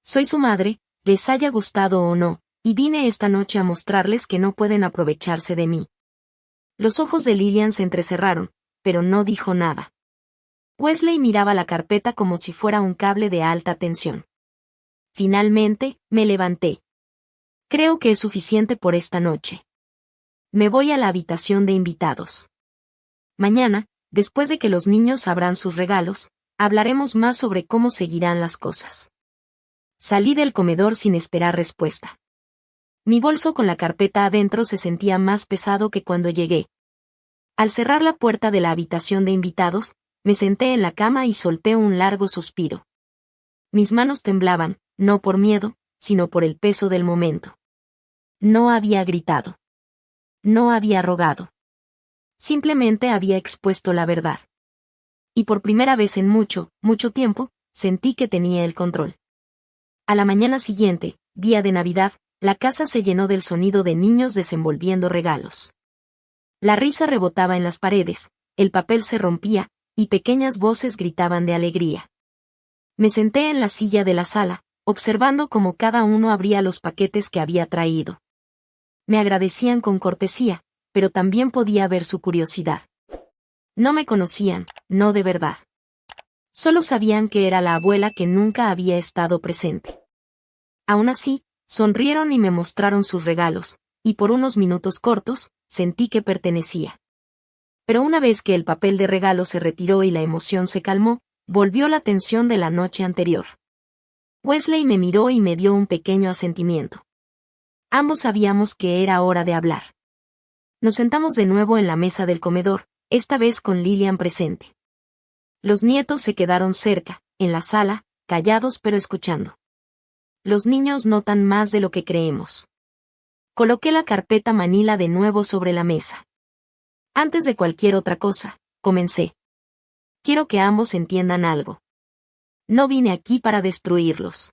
Soy su madre, les haya gustado o no, y vine esta noche a mostrarles que no pueden aprovecharse de mí. Los ojos de Lillian se entrecerraron, pero no dijo nada. Wesley miraba la carpeta como si fuera un cable de alta tensión. Finalmente, me levanté. Creo que es suficiente por esta noche. Me voy a la habitación de invitados. Mañana, después de que los niños abran sus regalos, hablaremos más sobre cómo seguirán las cosas. Salí del comedor sin esperar respuesta. Mi bolso con la carpeta adentro se sentía más pesado que cuando llegué. Al cerrar la puerta de la habitación de invitados, me senté en la cama y solté un largo suspiro. Mis manos temblaban, no por miedo, sino por el peso del momento. No había gritado. No había rogado. Simplemente había expuesto la verdad. Y por primera vez en mucho, mucho tiempo, sentí que tenía el control. A la mañana siguiente, día de Navidad, la casa se llenó del sonido de niños desenvolviendo regalos. La risa rebotaba en las paredes, el papel se rompía, y pequeñas voces gritaban de alegría. Me senté en la silla de la sala, observando cómo cada uno abría los paquetes que había traído. Me agradecían con cortesía, pero también podía ver su curiosidad. No me conocían, no de verdad. Solo sabían que era la abuela que nunca había estado presente. Aún así, sonrieron y me mostraron sus regalos, y por unos minutos cortos, sentí que pertenecía. Pero una vez que el papel de regalo se retiró y la emoción se calmó, volvió la tensión de la noche anterior. Wesley me miró y me dio un pequeño asentimiento. Ambos sabíamos que era hora de hablar. Nos sentamos de nuevo en la mesa del comedor, esta vez con Lillian presente. Los nietos se quedaron cerca, en la sala, callados pero escuchando. Los niños notan más de lo que creemos. Coloqué la carpeta manila de nuevo sobre la mesa. Antes de cualquier otra cosa, comencé. Quiero que ambos entiendan algo. No vine aquí para destruirlos.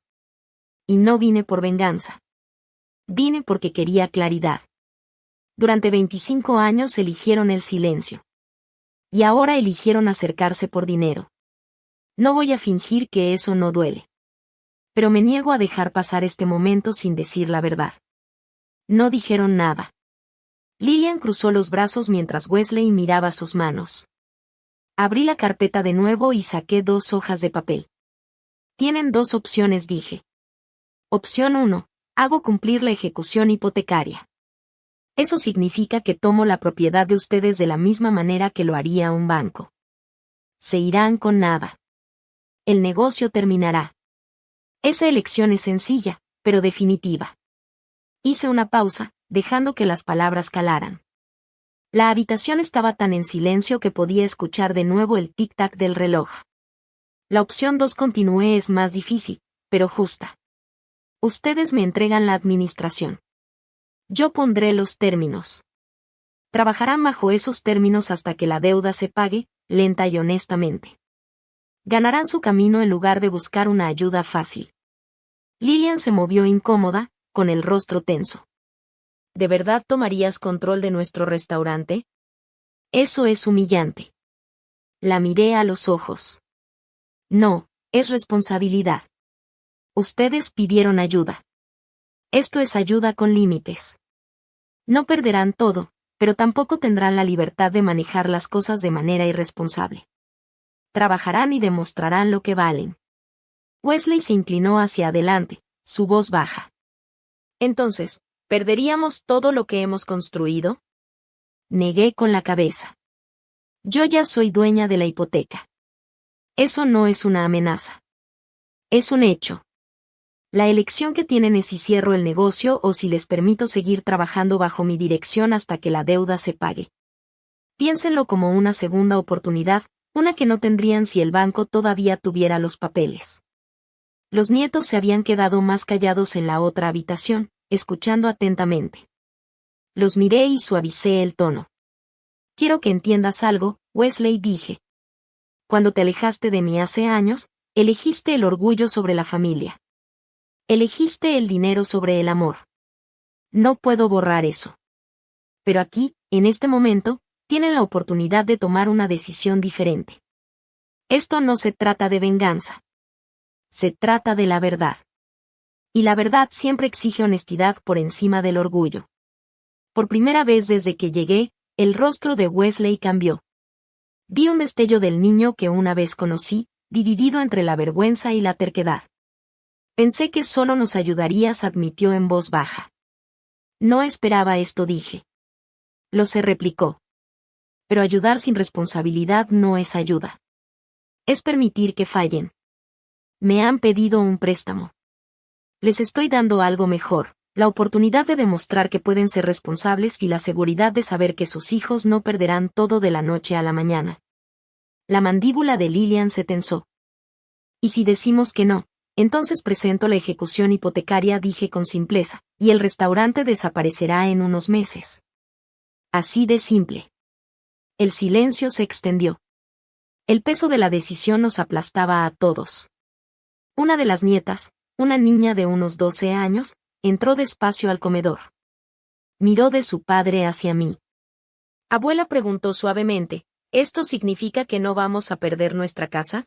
Y no vine por venganza. Vine porque quería claridad. Durante 25 años eligieron el silencio. Y ahora eligieron acercarse por dinero. No voy a fingir que eso no duele. Pero me niego a dejar pasar este momento sin decir la verdad. No dijeron nada. Lillian cruzó los brazos mientras Wesley miraba sus manos. Abrí la carpeta de nuevo y saqué 2 hojas de papel. Tienen 2 opciones, dije. Opción 1, hago cumplir la ejecución hipotecaria. Eso significa que tomo la propiedad de ustedes de la misma manera que lo haría un banco. Se irán con nada. El negocio terminará. Esa elección es sencilla, pero definitiva. Hice una pausa, dejando que las palabras calaran. La habitación estaba tan en silencio que podía escuchar de nuevo el tic-tac del reloj. La opción 2, continué, es más difícil, pero justa. Ustedes me entregan la administración. Yo pondré los términos. Trabajarán bajo esos términos hasta que la deuda se pague, lenta y honestamente. Ganarán su camino en lugar de buscar una ayuda fácil. Lillian se movió incómoda, con el rostro tenso. ¿De verdad tomarías control de nuestro restaurante? Eso es humillante. La miré a los ojos. No, es responsabilidad. Ustedes pidieron ayuda. Esto es ayuda con límites. No perderán todo, pero tampoco tendrán la libertad de manejar las cosas de manera irresponsable. Trabajarán y demostrarán lo que valen. Wesley se inclinó hacia adelante, su voz baja. Entonces, ¿perderíamos todo lo que hemos construido? Negué con la cabeza. Yo ya soy dueña de la hipoteca. Eso no es una amenaza. Es un hecho. La elección que tienen es si cierro el negocio o si les permito seguir trabajando bajo mi dirección hasta que la deuda se pague. Piénsenlo como una segunda oportunidad, una que no tendrían si el banco todavía tuviera los papeles. Los nietos se habían quedado más callados en la otra habitación, escuchando atentamente. Los miré y suavicé el tono. Quiero que entiendas algo, Wesley, dije. Cuando te alejaste de mí hace años, elegiste el orgullo sobre la familia. Elegiste el dinero sobre el amor. No puedo borrar eso. Pero aquí, en este momento, tienen la oportunidad de tomar una decisión diferente. Esto no se trata de venganza. Se trata de la verdad. Y la verdad siempre exige honestidad por encima del orgullo. Por primera vez desde que llegué, el rostro de Wesley cambió. Vi un destello del niño que una vez conocí, dividido entre la vergüenza y la terquedad. Pensé que solo nos ayudarías, admitió en voz baja. No esperaba esto, dije. Lo se replicó. Pero ayudar sin responsabilidad no es ayuda. Es permitir que fallen. Me han pedido un préstamo. Les estoy dando algo mejor, la oportunidad de demostrar que pueden ser responsables y la seguridad de saber que sus hijos no perderán todo de la noche a la mañana. La mandíbula de Lillian se tensó. ¿Y si decimos que no? Entonces presento la ejecución hipotecaria, dije con simpleza, y el restaurante desaparecerá en unos meses. Así de simple. El silencio se extendió. El peso de la decisión nos aplastaba a todos. Una de las nietas, una niña de unos 12 años, entró despacio al comedor. Miró de su padre hacia mí. Abuela, preguntó suavemente, ¿esto significa que no vamos a perder nuestra casa?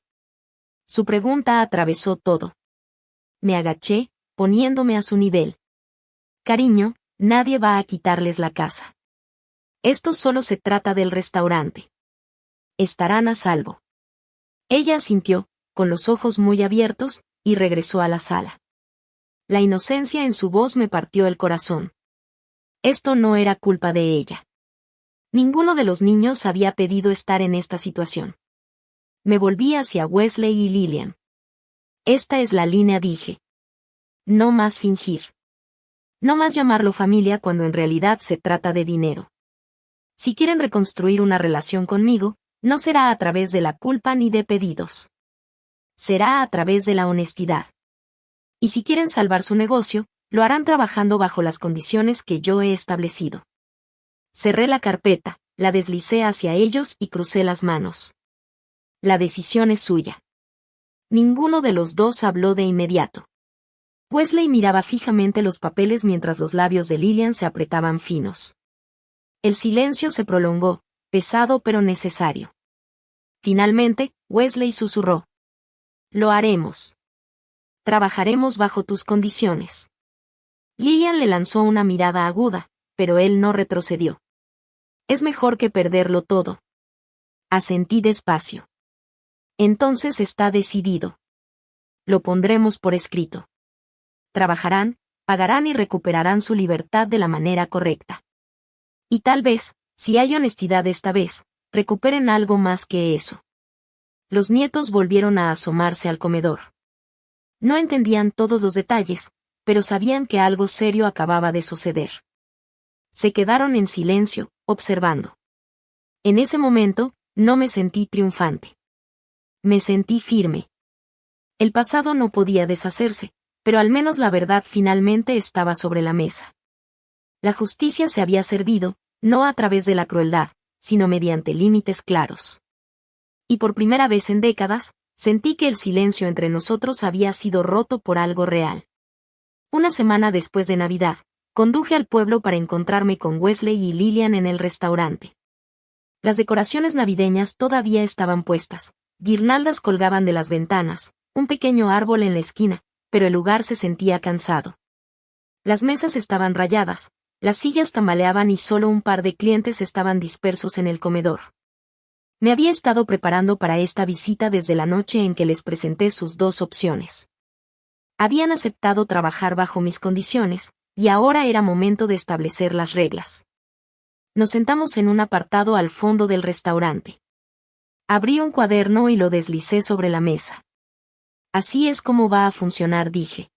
Su pregunta atravesó todo. Me agaché, poniéndome a su nivel. Cariño, nadie va a quitarles la casa. Esto solo se trata del restaurante. Estarán a salvo. Ella asintió, con los ojos muy abiertos, y regresó a la sala. La inocencia en su voz me partió el corazón. Esto no era culpa de ella. Ninguno de los niños había pedido estar en esta situación. Me volví hacia Wesley y Lillian. Esta es la línea, dije. No más fingir. No más llamarlo familia cuando en realidad se trata de dinero. Si quieren reconstruir una relación conmigo, no será a través de la culpa ni de pedidos. Será a través de la honestidad. Y si quieren salvar su negocio, lo harán trabajando bajo las condiciones que yo he establecido. Cerré la carpeta, la deslicé hacia ellos y crucé las manos. La decisión es suya. Ninguno de los dos habló de inmediato. Wesley miraba fijamente los papeles mientras los labios de Lillian se apretaban finos. El silencio se prolongó, pesado pero necesario. Finalmente, Wesley susurró. Lo haremos. Trabajaremos bajo tus condiciones. Lillian le lanzó una mirada aguda, pero él no retrocedió. Es mejor que perderlo todo. Asentí despacio. Entonces está decidido. Lo pondremos por escrito. Trabajarán, pagarán y recuperarán su libertad de la manera correcta. Y tal vez, si hay honestidad esta vez, recuperen algo más que eso. Los nietos volvieron a asomarse al comedor. No entendían todos los detalles, pero sabían que algo serio acababa de suceder. Se quedaron en silencio, observando. En ese momento, no me sentí triunfante. Me sentí firme. El pasado no podía deshacerse, pero al menos la verdad finalmente estaba sobre la mesa. La justicia se había servido, no a través de la crueldad, sino mediante límites claros. Y por primera vez en décadas, sentí que el silencio entre nosotros había sido roto por algo real. Una semana después de Navidad, conduje al pueblo para encontrarme con Wesley y Lillian en el restaurante. Las decoraciones navideñas todavía estaban puestas, guirnaldas colgaban de las ventanas, un pequeño árbol en la esquina, pero el lugar se sentía cansado. Las mesas estaban rayadas, las sillas tambaleaban y solo un par de clientes estaban dispersos en el comedor. Me había estado preparando para esta visita desde la noche en que les presenté sus dos opciones. Habían aceptado trabajar bajo mis condiciones, y ahora era momento de establecer las reglas. Nos sentamos en un apartado al fondo del restaurante. Abrí un cuaderno y lo deslicé sobre la mesa. Así es como va a funcionar, dije.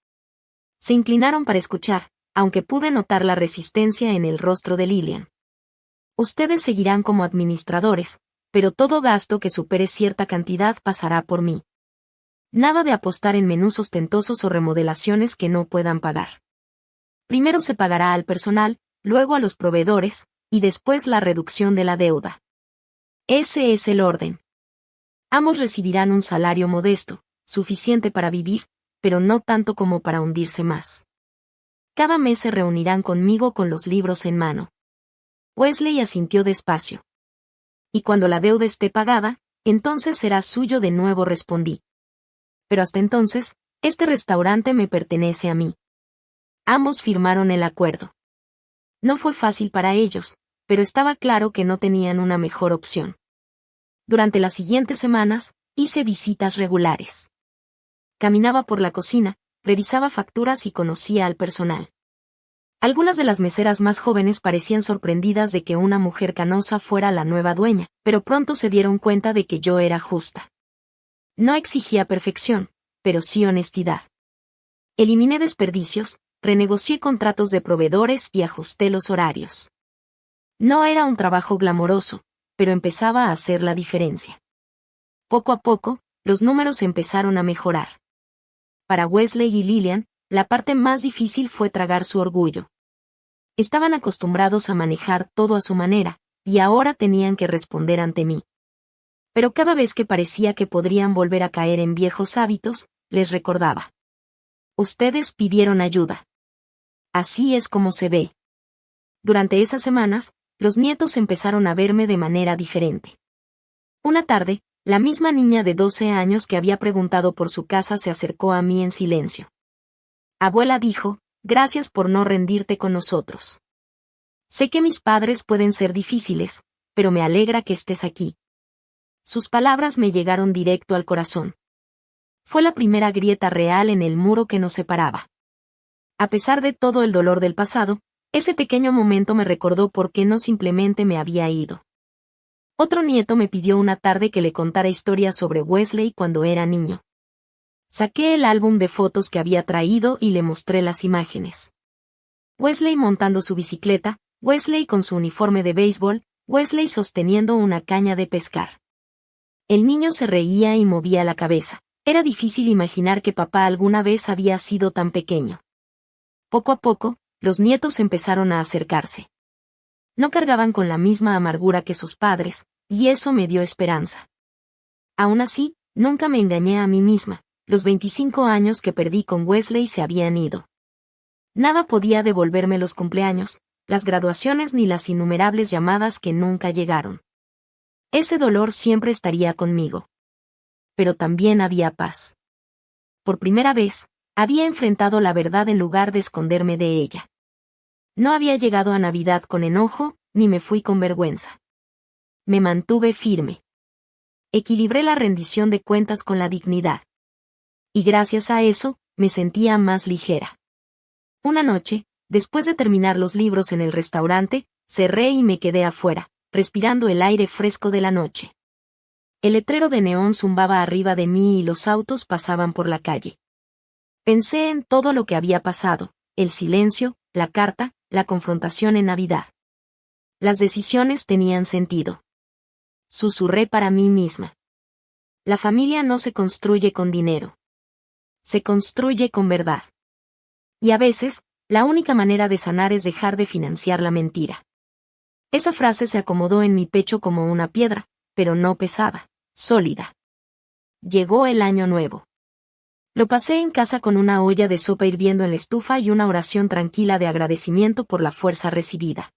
Se inclinaron para escuchar, aunque pude notar la resistencia en el rostro de Lillian. Ustedes seguirán como administradores, pero todo gasto que supere cierta cantidad pasará por mí. Nada de apostar en menús ostentosos o remodelaciones que no puedan pagar. Primero se pagará al personal, luego a los proveedores, y después la reducción de la deuda. Ese es el orden. Ambos recibirán un salario modesto, suficiente para vivir, pero no tanto como para hundirse más. Cada mes se reunirán conmigo con los libros en mano. Wesley asintió despacio. Y cuando la deuda esté pagada, entonces será suyo de nuevo, respondí. Pero hasta entonces, este restaurante me pertenece a mí. Ambos firmaron el acuerdo. No fue fácil para ellos, pero estaba claro que no tenían una mejor opción. Durante las siguientes semanas, hice visitas regulares. Caminaba por la cocina, revisaba facturas y conocía al personal. Algunas de las meseras más jóvenes parecían sorprendidas de que una mujer canosa fuera la nueva dueña, pero pronto se dieron cuenta de que yo era justa. No exigía perfección, pero sí honestidad. Eliminé desperdicios, renegocié contratos de proveedores y ajusté los horarios. No era un trabajo glamoroso, pero empezaba a hacer la diferencia. Poco a poco, los números empezaron a mejorar. Para Wesley y Lillian, la parte más difícil fue tragar su orgullo. Estaban acostumbrados a manejar todo a su manera, y ahora tenían que responder ante mí. Pero cada vez que parecía que podrían volver a caer en viejos hábitos, les recordaba. Ustedes pidieron ayuda. Así es como se ve. Durante esas semanas, los nietos empezaron a verme de manera diferente. Una tarde, la misma niña de 12 años que había preguntado por su casa se acercó a mí en silencio. Abuela, dijo, gracias por no rendirte con nosotros. Sé que mis padres pueden ser difíciles, pero me alegra que estés aquí. Sus palabras me llegaron directo al corazón. Fue la primera grieta real en el muro que nos separaba. A pesar de todo el dolor del pasado, ese pequeño momento me recordó por qué no simplemente me había ido. Otro nieto me pidió una tarde que le contara historias sobre Wesley cuando era niño. Saqué el álbum de fotos que había traído y le mostré las imágenes. Wesley montando su bicicleta, Wesley con su uniforme de béisbol, Wesley sosteniendo una caña de pescar. El niño se reía y movía la cabeza. Era difícil imaginar que papá alguna vez había sido tan pequeño. Poco a poco, los nietos empezaron a acercarse. No cargaban con la misma amargura que sus padres, y eso me dio esperanza. Aún así, nunca me engañé a mí misma. Los 25 años que perdí con Wesley se habían ido. Nada podía devolverme los cumpleaños, las graduaciones ni las innumerables llamadas que nunca llegaron. Ese dolor siempre estaría conmigo. Pero también había paz. Por primera vez, había enfrentado la verdad en lugar de esconderme de ella. No había llegado a Navidad con enojo, ni me fui con vergüenza. Me mantuve firme. Equilibré la rendición de cuentas con la dignidad. Y gracias a eso, me sentía más ligera. Una noche, después de terminar los libros en el restaurante, cerré y me quedé afuera, respirando el aire fresco de la noche. El letrero de neón zumbaba arriba de mí y los autos pasaban por la calle. Pensé en todo lo que había pasado, el silencio, la carta, la confrontación en Navidad. Las decisiones tenían sentido. Susurré para mí misma. La familia no se construye con dinero. Se construye con verdad. Y a veces, la única manera de sanar es dejar de financiar la mentira. Esa frase se acomodó en mi pecho como una piedra, pero no pesada, sólida. Llegó el año nuevo. Lo pasé en casa con una olla de sopa hirviendo en la estufa y una oración tranquila de agradecimiento por la fuerza recibida.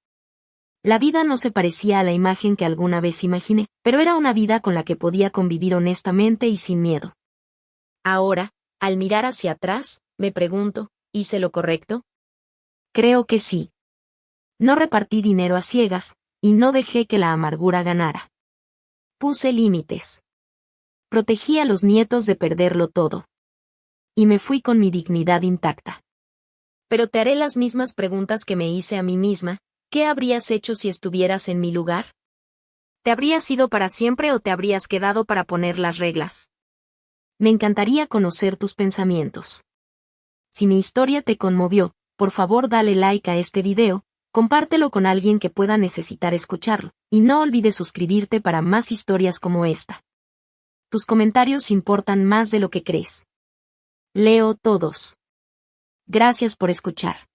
La vida no se parecía a la imagen que alguna vez imaginé, pero era una vida con la que podía convivir honestamente y sin miedo. Ahora, al mirar hacia atrás, me pregunto, ¿hice lo correcto? Creo que sí. No repartí dinero a ciegas, y no dejé que la amargura ganara. Puse límites. Protegí a los nietos de perderlo todo. Y me fui con mi dignidad intacta. Pero te haré las mismas preguntas que me hice a mí misma. ¿Qué habrías hecho si estuvieras en mi lugar? ¿Te habrías ido para siempre o te habrías quedado para poner las reglas? Me encantaría conocer tus pensamientos. Si mi historia te conmovió, por favor dale like a este video, compártelo con alguien que pueda necesitar escucharlo, y no olvides suscribirte para más historias como esta. Tus comentarios importan más de lo que crees. Leo todos. Gracias por escuchar.